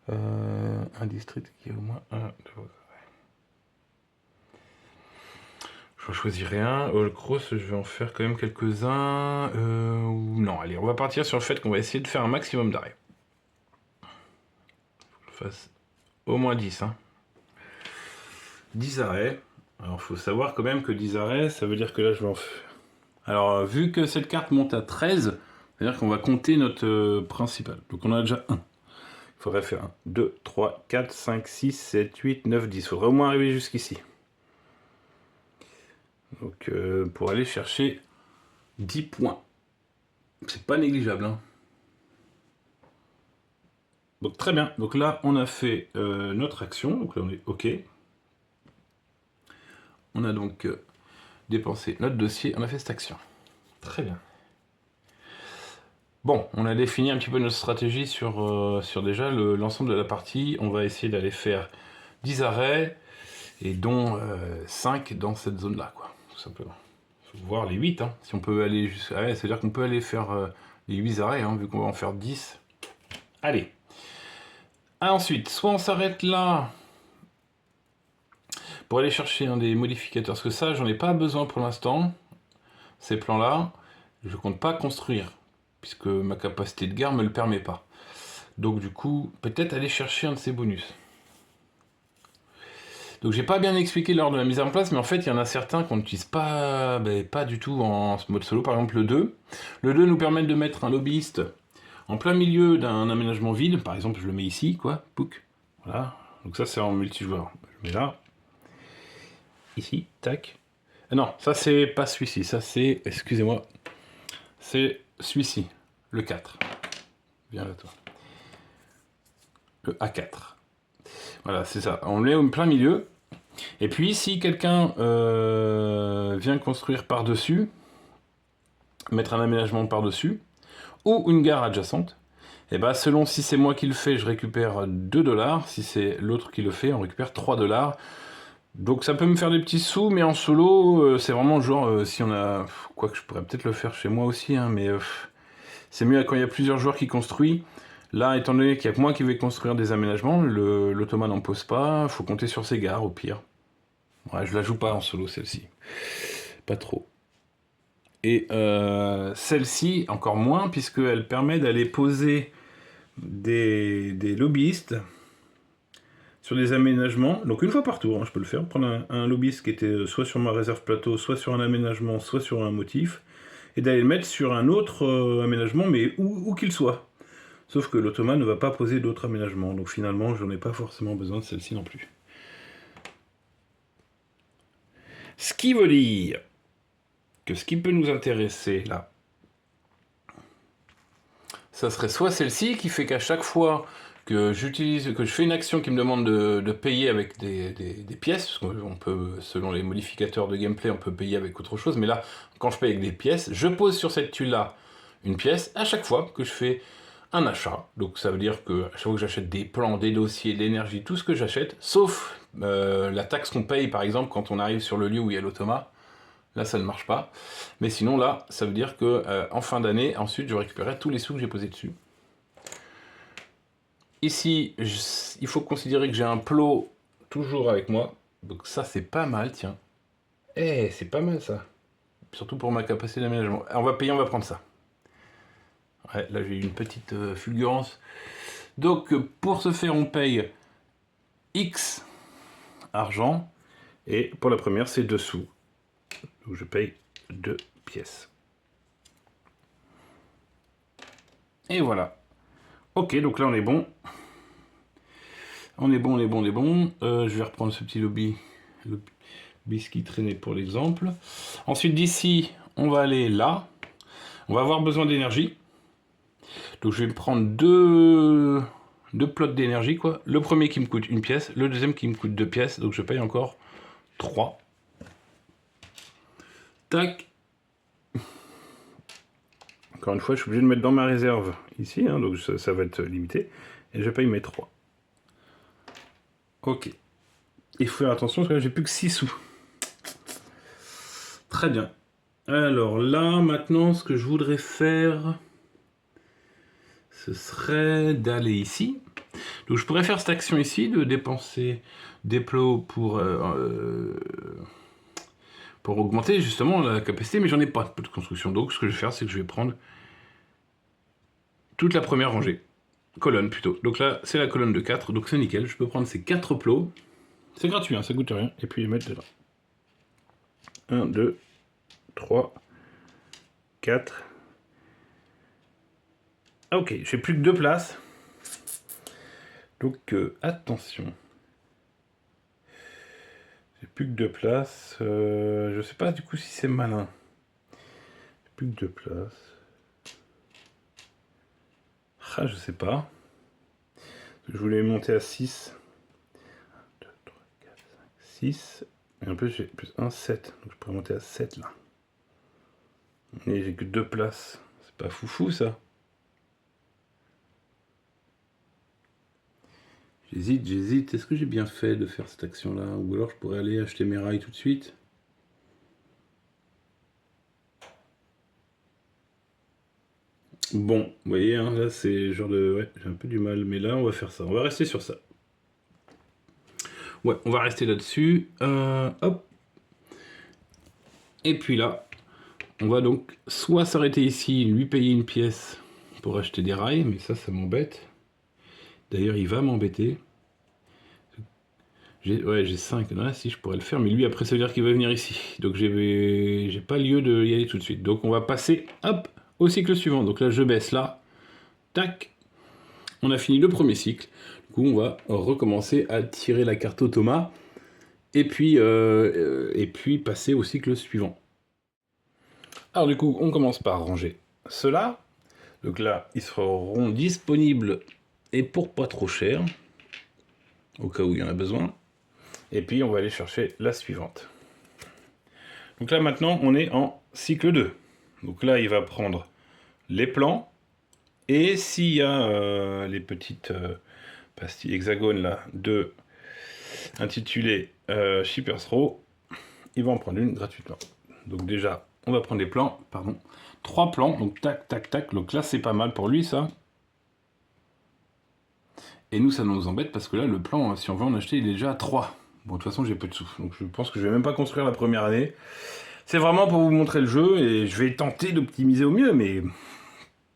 Un district qui a au moins un de vos arrêts. Je choisirai un. All cross, je vais en faire quand même quelques-uns. Non, allez, on va partir sur le fait qu'on va essayer de faire un maximum d'arrêts. Faut que je fasse au moins 10. Hein. 10 arrêts. Alors, il faut savoir quand même que 10 arrêts, ça veut dire que là, je vais en faire. Alors, vu que cette carte monte à 13, c'est-à-dire qu'on va compter notre principal. Donc, on a déjà 1. Il faudrait faire 1, 2, 3, 4, 5, 6, 7, 8, 9, 10. Il faudrait au moins arriver jusqu'ici. Donc, pour aller chercher 10 points. C'est pas négligeable. Hein. Donc, très bien. Donc là, on a fait notre action. Donc là, on est OK. On a donc dépensé notre dossier. On a fait cette action. Très bien. Bon, on a défini un petit peu notre stratégie sur déjà l'ensemble de la partie. On va essayer d'aller faire 10 arrêts, et dont 5 dans cette zone-là, quoi, tout simplement. Voire les 8, hein. Si on peut aller jusqu'à... Ouais, c'est-à-dire qu'on peut aller faire les 8 arrêts, hein, vu qu'on va en faire 10. Allez. Ensuite, soit on s'arrête là pour aller chercher un des modificateurs, parce que ça, j'en ai pas besoin pour l'instant. Ces plans-là, je compte pas construire, puisque ma capacité de gare me le permet pas. Donc du coup, peut-être aller chercher un de ces bonus. Donc j'ai pas bien expliqué lors de la mise en place, mais en fait il y en a certains qu'on n'utilise pas, pas du tout en mode solo, par exemple le 2. Le 2 nous permet de mettre un lobbyiste en plein milieu d'un aménagement vide, par exemple je le mets ici, quoi, pouc, voilà. Donc ça c'est en multijoueur, je mets là, ici, tac. Non, ça c'est pas celui-ci, ça c'est, excusez-moi, c'est celui-ci, le 4. Viens là toi. Le A4. Voilà, c'est ça, on le met au plein milieu. Et puis, si quelqu'un vient construire par-dessus, mettre un aménagement par-dessus, ou une gare adjacente, et ben selon si c'est moi qui le fais, je récupère 2 $, si c'est l'autre qui le fait, on récupère 3 $. Donc ça peut me faire des petits sous, mais en solo, c'est vraiment genre, si on a... Quoique je pourrais peut-être le faire chez moi aussi, hein, mais c'est mieux quand il y a plusieurs joueurs qui construisent. Là, étant donné qu'il n'y a que moi qui vais construire des aménagements, l'automa n'en pose pas, il faut compter sur ses gares au pire. Ouais, je la joue pas en solo celle-ci. Pas trop. Et celle-ci, encore moins, puisqu'elle permet d'aller poser des lobbyistes sur des aménagements. Donc une fois par tour, hein, je peux le faire. Prendre un lobbyiste qui était soit sur ma réserve plateau, soit sur un aménagement, soit sur un motif, et d'aller le mettre sur un autre aménagement, mais où qu'il soit. Sauf que l'automa ne va pas poser d'autres aménagements. Donc finalement, je n'en ai pas forcément besoin de celle-ci non plus. Ce qui veut dire que ce qui peut nous intéresser là, ça serait soit celle-ci qui fait qu'à chaque fois que je fais une action qui me demande de payer avec des pièces, parce qu'on peut, selon les modificateurs de gameplay, on peut payer avec autre chose, mais là, quand je paye avec des pièces, je pose sur cette tuile-là une pièce à chaque fois que je fais un achat. Donc ça veut dire que à chaque fois que j'achète des plans, des dossiers, de l'énergie, tout ce que j'achète, sauf la taxe qu'on paye par exemple quand on arrive sur le lieu où il y a l'automa, là ça ne marche pas. Mais sinon là, ça veut dire que en fin d'année, ensuite je récupérerai tous les sous que j'ai posés dessus. Ici, il faut considérer que j'ai un plot toujours avec moi. Donc ça c'est pas mal, tiens. Eh, c'est pas mal ça. Surtout pour ma capacité d'aménagement. On va payer, on va prendre ça. Ouais, là j'ai eu une petite fulgurance. Donc pour ce faire, on paye X argent. Et pour la première, c'est 2 sous. Donc je paye 2 pièces. Et voilà. Ok, donc là on est bon. On est bon. Je vais reprendre ce petit lobby. Le biscuit traîné pour l'exemple. Ensuite d'ici, on va aller là. On va avoir besoin d'énergie. Donc je vais me prendre deux plots d'énergie, quoi. Le premier qui me coûte 1 pièce, le deuxième qui me coûte 2 pièces, donc je paye encore 3. Tac. Encore une fois, je suis obligé de mettre dans ma réserve ici, hein, donc ça va être limité. Et je paye mes 3. Ok. Il faut faire attention parce que là j'ai plus que 6 sous. Très bien. Alors là, maintenant, ce que je voudrais faire, ce serait d'aller ici. Donc je pourrais faire cette action ici, de dépenser des plots pour augmenter justement la capacité, mais j'en ai pas de construction. Donc ce que je vais faire, c'est que je vais prendre toute la première rangée. Colonne plutôt. Donc là, c'est la colonne de 4, donc c'est nickel. Je peux prendre ces 4 plots. C'est gratuit, hein, ça coûte rien. Et puis les mettre dedans. 1, 2, 3, 4. Ah, ok, j'ai plus que 2 places. Donc attention. J'ai plus que 2 places. Je sais pas du coup si c'est malin. J'ai plus que 2 places. Ah, je sais pas. Je voulais monter à 6. 1, 2, 3, 4, 5, 6. Et en plus j'ai plus 1, 7. Donc je pourrais monter à 7 là. Et j'ai que 2 places. C'est pas foufou ça. J'hésite. Est-ce que j'ai bien fait de faire cette action-là? Ou alors je pourrais aller acheter mes rails tout de suite? Bon, vous voyez, hein, là c'est genre de... Ouais, j'ai un peu du mal. Mais là, on va faire ça. On va rester sur ça. Ouais, on va rester là-dessus. Hop. Et puis là, on va donc soit s'arrêter ici, lui payer une pièce pour acheter des rails. Mais ça m'embête. D'ailleurs, il va m'embêter. J'ai 5. Là, si je pourrais le faire, mais lui, après, ça veut dire qu'il va venir ici. Donc, j'ai pas lieu d'y aller tout de suite. Donc, on va passer, hop, au cycle suivant. Donc là, je baisse là. Tac. On a fini le premier cycle. Du coup, on va recommencer à tirer la carte automa. Et puis passer au cycle suivant. Alors, du coup, on commence par ranger cela. Donc là, ils seront disponibles et pour pas trop cher. Au cas où il y en a besoin. Et puis on va aller chercher la suivante. Donc là maintenant on est en cycle 2. Donc là il va prendre les plans. Et s'il y a les petites pastilles hexagones là de intitulées Shippers Row, il va en prendre une gratuitement. Donc déjà on va prendre les plans, pardon. 3 plans, donc tac tac tac. Donc là c'est pas mal pour lui ça. Et nous ça nous embête parce que là le plan, si on veut en acheter, il est déjà à 3. Bon, de toute façon, j'ai peu de sous, donc je pense que je vais même pas construire la première année. C'est vraiment pour vous montrer le jeu, et je vais tenter d'optimiser au mieux, mais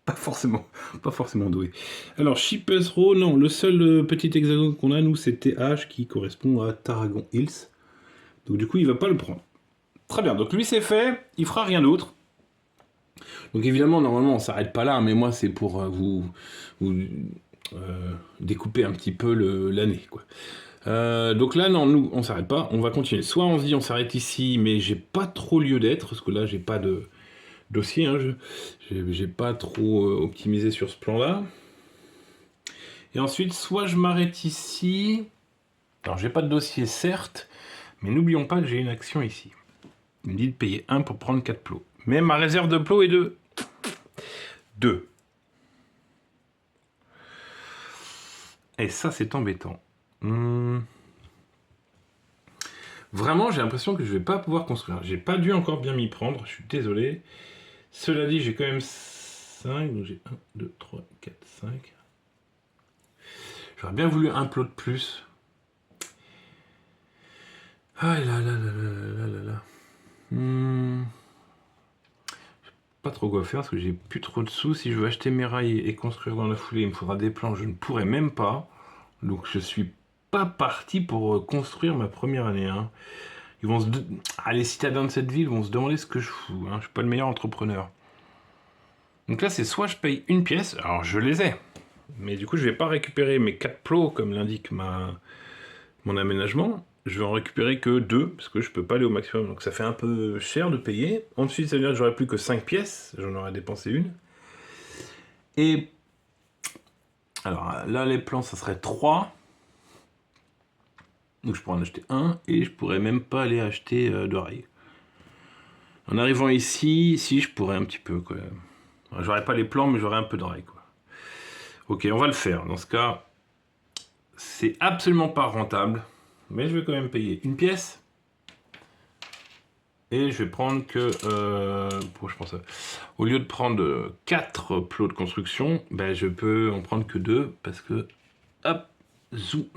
pas forcément doué. Alors, Shippers Row, non, le seul petit hexagone qu'on a, nous, c'est TH, qui correspond à Tarragon Hills. Donc du coup, il va pas le prendre. Très bien, donc lui, c'est fait, il fera rien d'autre. Donc évidemment, normalement, on s'arrête pas là, mais moi, c'est pour vous découper un petit peu l'année, quoi. Donc là, non, nous, on s'arrête pas, on va continuer. Soit on se dit on s'arrête ici, mais j'ai pas trop lieu d'être, parce que là, j'ai pas de dossier, hein, j'ai pas trop optimisé sur ce plan-là. Et ensuite, soit je m'arrête ici. Alors, j'ai pas de dossier, certes, mais n'oublions pas que j'ai une action ici. Il me dit de payer 1 pour prendre 4 plots. Mais ma réserve de plots est de 2. Et ça, c'est embêtant. Vraiment, j'ai l'impression que je vais pas pouvoir construire. J'ai pas dû encore bien m'y prendre, je suis désolé. Cela dit, j'ai quand même 5, donc j'ai 1, 2, 3, 4, 5. J'aurais bien voulu un plot de plus. Ah là là là là là là là. Pas trop quoi faire parce que j'ai plus trop de sous. Si je veux acheter mes rails et construire dans la foulée, il me faudra des plans, je ne pourrai même pas. Donc je suis pas parti pour construire ma première année. Hein. Ils vont les citadins de cette ville vont se demander ce que je fous. Hein. Je suis pas le meilleur entrepreneur. Donc là, c'est soit je paye une pièce, alors je les ai. Mais du coup, je vais pas récupérer mes 4 plots comme l'indique mon aménagement. Je vais en récupérer que 2 parce que je peux pas aller au maximum. Donc ça fait un peu cher de payer. Ensuite, ça veut dire que j'aurai plus que 5 pièces. J'en aurais dépensé une. Et alors là, les plans, ça serait 3. Donc je pourrais en acheter un et je pourrais même pas aller acheter de rails. En arrivant ici, si je pourrais un petit peu quoi. J'aurais pas les plans, mais j'aurais un peu de rails quoi. Ok, on va le faire. Dans ce cas, c'est absolument pas rentable, mais je vais quand même payer une pièce. Et je vais prendre que, je pense, au lieu de prendre 4 plots de construction, ben je peux en prendre que 2 parce que, hop, zou,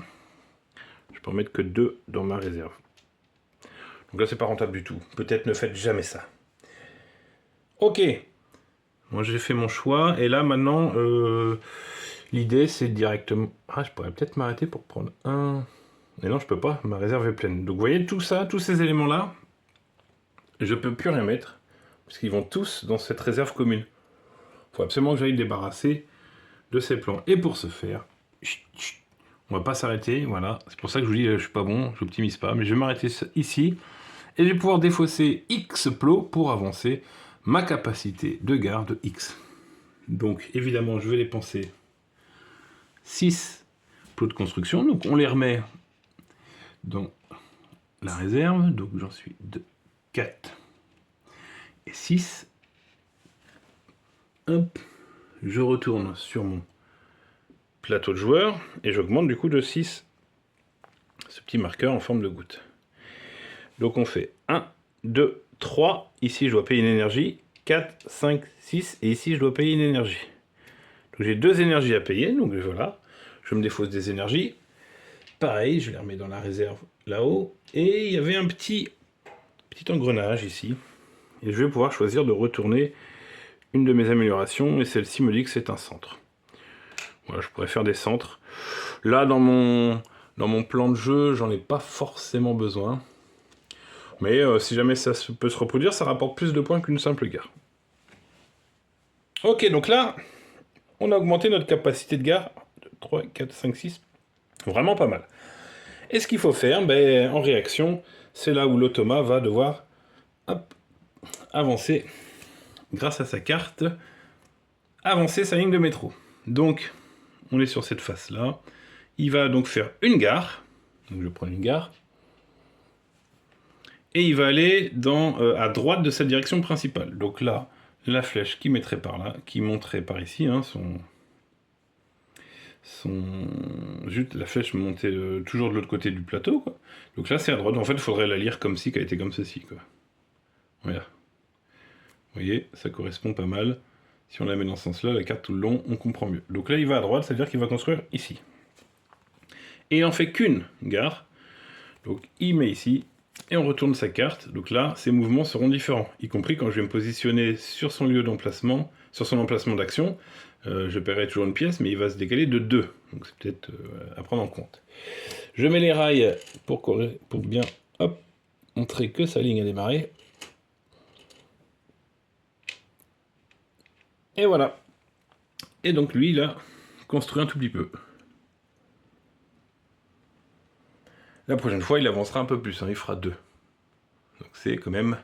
je peux en mettre que 2 dans ma réserve. Donc là, c'est pas rentable du tout. Peut-être ne faites jamais ça. Ok. Moi, j'ai fait mon choix. Et là, maintenant, l'idée, c'est directement... Ah, je pourrais peut-être m'arrêter pour prendre un... Mais non, je peux pas. Ma réserve est pleine. Donc, vous voyez, tout ça, tous ces éléments-là, je peux plus rien mettre. Parce qu'ils vont tous dans cette réserve commune. Il faut absolument que j'aille débarrasser de ces plans. Et pour ce faire, on va pas s'arrêter. Voilà. C'est pour ça que je vous dis, je suis pas bon, j'optimise pas. Mais je vais m'arrêter ici. Et je vais pouvoir défausser X plots pour avancer ma capacité de garde X. Donc évidemment, je vais dépenser 6 plots de construction. Donc on les remet dans la réserve. Donc j'en suis 2, 4 et 6. Hop, je retourne sur mon plateau de joueur et j'augmente du coup de 6 ce petit marqueur en forme de goutte. Donc on fait 1, 2, 3. Ici je dois payer une énergie. 4, 5, 6. Et ici je dois payer une énergie. Donc j'ai 2 énergies à payer. Donc voilà. Je me défausse des énergies. Pareil, je les remets dans la réserve là-haut. Et il y avait un petit engrenage ici. Et je vais pouvoir choisir de retourner une de mes améliorations. Et celle-ci me dit que c'est un centre. Voilà, je pourrais faire des centres. Là, dans mon plan de jeu, j'en ai pas forcément besoin. Mais si jamais ça peut se reproduire, ça rapporte plus de points qu'une simple gare. Ok, donc là, on a augmenté notre capacité de gare. 3, 4, 5, 6. Vraiment pas mal. Et ce qu'il faut faire, ben, en réaction, c'est là où l'automa va devoir avancer, grâce à sa carte, avancer sa ligne de métro. Donc, on est sur cette face-là. Il va donc faire une gare. Donc je prends une gare. Et il va aller à droite de sa direction principale. Donc là, la flèche qui mettrait par là, qui monterait par ici, hein, juste la flèche montait toujours de l'autre côté du plateau, quoi. Donc là, c'est à droite. En fait, il faudrait la lire comme si, qu'elle était comme ceci, quoi. Voilà. Vous voyez, ça correspond pas mal. Si on la met dans ce sens-là, la carte tout le long, on comprend mieux. Donc là, il va à droite, ça veut dire qu'il va construire ici. Et il n'en fait qu'une gare. Donc il met ici, et on retourne sa carte. Donc là, ses mouvements seront différents, y compris quand je vais me positionner sur son lieu d'emplacement, sur son emplacement d'action. Je paierai toujours une pièce, mais il va se décaler de 2. Donc c'est peut-être à prendre en compte. Je mets les rails pour bien montrer que sa ligne a démarré. Et voilà. Et donc lui, il a construit un tout petit peu.
La prochaine fois, il avancera un peu plus, hein, il fera 2. Donc c'est quand même...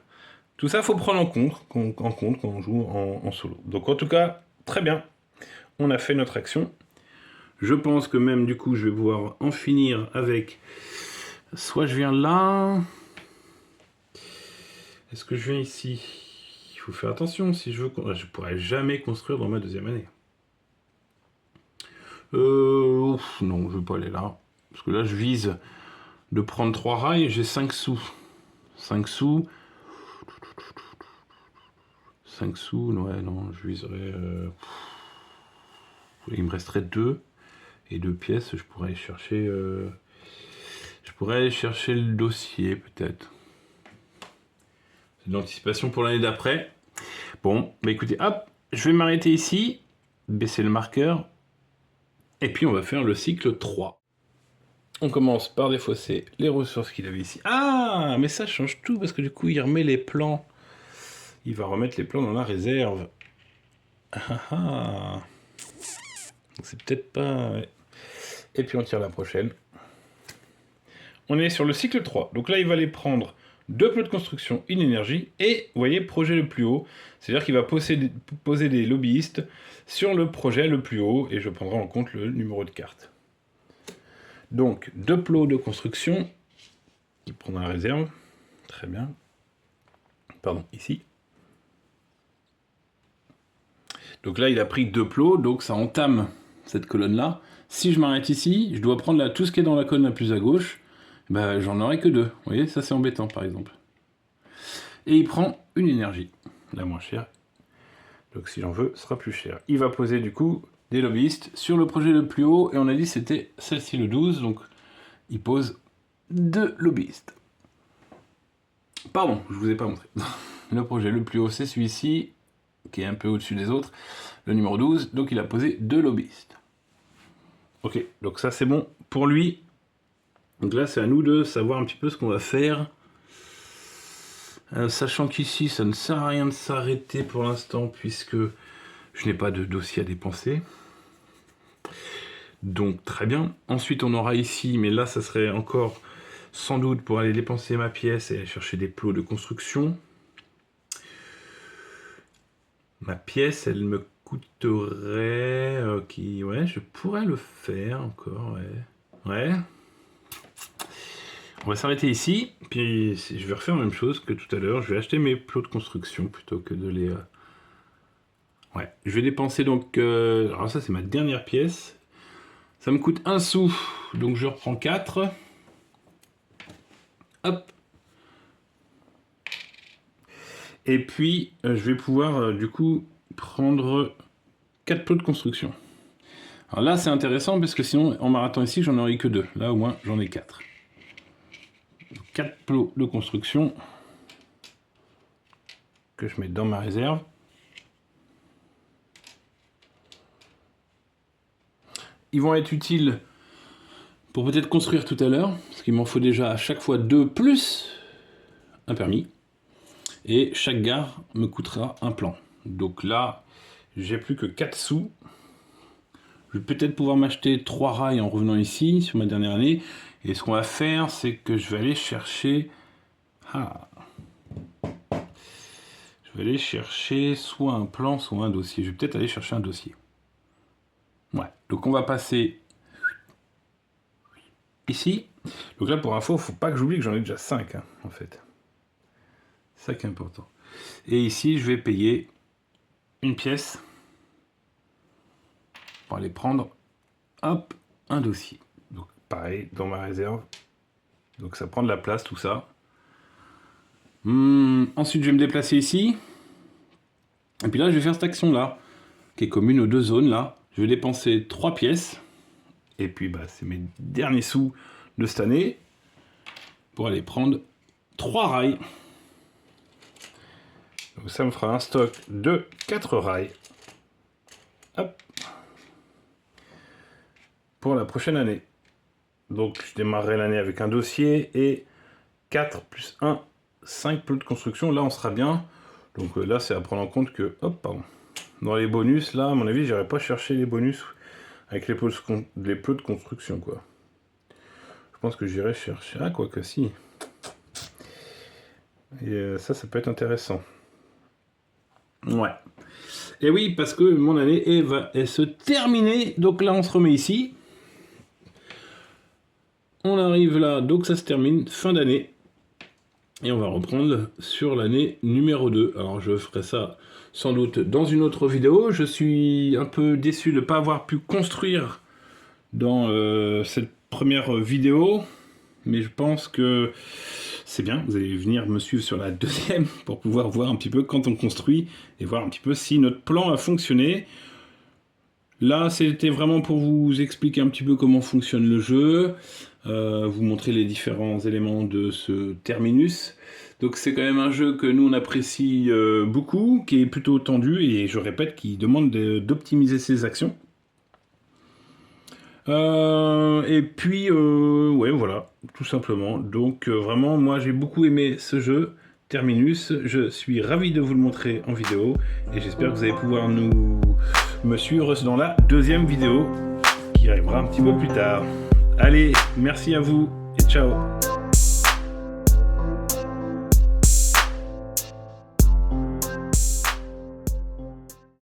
Tout ça, il faut prendre en compte quand on joue en solo. Donc en tout cas, très bien. On a fait notre action. Je pense que même du coup, je vais pouvoir en finir avec... Soit je viens là... Est-ce que je viens ici? Il faut faire attention si je veux... Je pourrais jamais construire dans ma deuxième année. Non, je vais pas aller là. Parce que là, je vise de prendre 3 rails et j'ai 5 sous. 5 sous. 5 sous, ouais, non, je viserais... Il me resterait 2. Et 2 pièces, je pourrais aller chercher... Je pourrais aller chercher le dossier, peut-être. C'est de l'anticipation pour l'année d'après. Bon, bah écoutez, hop, je vais m'arrêter ici. Baisser le marqueur. Et puis on va faire le cycle 3. On commence par défausser les ressources qu'il avait ici. Ah, mais ça change tout, parce que du coup, il remet les plans. Il va remettre les plans dans la réserve. Ah ah. C'est peut-être pas... Ouais. Et puis on tire la prochaine. On est sur le cycle 3. Donc là, il va aller prendre 2 plots de construction, une énergie, et, vous voyez, projet le plus haut. C'est-à-dire qu'il va poser des lobbyistes sur le projet le plus haut, et je prendrai en compte le numéro de carte. Donc, 2 plots de construction, qui prendra la réserve. Très bien. Pardon, ici. Donc là, il a pris 2 plots, donc ça entame cette colonne-là. Si je m'arrête ici, je dois prendre tout ce qui est dans la colonne la plus à gauche. Ben, j'en aurai que 2. Vous voyez, ça c'est embêtant, par exemple. Et il prend une énergie, la moins chère. Donc si j'en veux, ce sera plus cher. Il va poser du coup des lobbyistes sur le projet le plus haut, et on a dit c'était celle-ci le 12, donc il pose 2 lobbyistes. Pardon, je vous ai pas montré. Le projet le plus haut, c'est celui-ci, qui est un peu au-dessus des autres, le numéro 12, donc il a posé 2 lobbyistes. Ok, donc ça c'est bon pour lui. Donc là c'est à nous de savoir un petit peu ce qu'on va faire. Sachant qu'ici ça ne sert à rien de s'arrêter pour l'instant, puisque je n'ai pas de dossier à dépenser. Donc très bien. Ensuite on aura ici, mais là ça serait encore sans doute pour aller dépenser ma pièce et aller chercher des plots de construction. Ma pièce, elle me coûterait... ouais, je pourrais le faire encore, ouais. Ouais. On va s'arrêter ici, puis je vais refaire la même chose que tout à l'heure. Je vais acheter mes plots de construction plutôt que de les... Ouais, je vais dépenser donc... alors ça, c'est ma dernière pièce. Ça me coûte 1 sou, donc je reprends 4. Hop. Et puis, je vais pouvoir, du coup, prendre 4 plots de construction. Alors là, c'est intéressant, parce que sinon, en m'arrêtant ici, j'en aurais que 2. Là, au moins, j'en ai 4. 4 plots de construction que je mets dans ma réserve. Ils vont être utiles pour peut-être construire tout à l'heure, parce qu'il m'en faut déjà à chaque fois 2 plus un permis. Et chaque gare me coûtera un plan. Donc là, j'ai plus que 4 sous. Je vais peut-être pouvoir m'acheter 3 rails en revenant ici, sur ma dernière année. Et ce qu'on va faire, c'est que je vais aller chercher... Ah. Je vais aller chercher soit un plan, soit un dossier. Je vais peut-être aller chercher un dossier. Ouais, donc on va passer ici. Donc là, pour info, il ne faut pas que j'oublie que j'en ai déjà 5, hein, en fait. C'est ça qui est important. Et ici, je vais payer une pièce pour aller prendre, hop, un dossier. Donc pareil, dans ma réserve. Donc ça prend de la place, tout ça. Ensuite, je vais me déplacer ici. Et puis là, je vais faire cette action-là, qui est commune aux 2 zones, là. Je vais dépenser 3 pièces. Et puis, bah, c'est mes derniers sous de cette année pour aller prendre 3 rails. Donc ça me fera un stock de 4 rails. Hop. Pour la prochaine année. Donc je démarrerai l'année avec un dossier et 4 plus 1, 5 plots de construction. Là on sera bien. Donc là c'est à prendre en compte que, hop, pardon. Dans les bonus, là à mon avis, j'irai pas chercher les bonus avec les plots de construction, quoi. Je pense que j'irai chercher... Ah, quoi que si. Et ça peut être intéressant. Ouais. Et oui, parce que mon année va se terminer. Donc là, on se remet ici. On arrive là, donc ça se termine, fin d'année. Et on va reprendre sur l'année numéro 2. Alors je ferai ça sans doute dans une autre vidéo. Je suis un peu déçu de ne pas avoir pu construire dans cette première vidéo. Mais je pense que c'est bien, vous allez venir me suivre sur la deuxième pour pouvoir voir un petit peu quand on construit et voir un petit peu si notre plan a fonctionné. Là, c'était vraiment pour vous expliquer un petit peu comment fonctionne le jeu, vous montrer les différents éléments de ce terminus. Donc c'est quand même un jeu que nous on apprécie beaucoup, qui est plutôt tendu et je répète, qui demande d'optimiser ses actions. Et puis, ouais, voilà, tout simplement. Donc, vraiment, moi, j'ai beaucoup aimé ce jeu, Terminus. Je suis ravi de vous le montrer en vidéo. Et j'espère que vous allez pouvoir me suivre dans la deuxième vidéo, qui arrivera un petit peu plus tard. Allez, merci à vous, et ciao!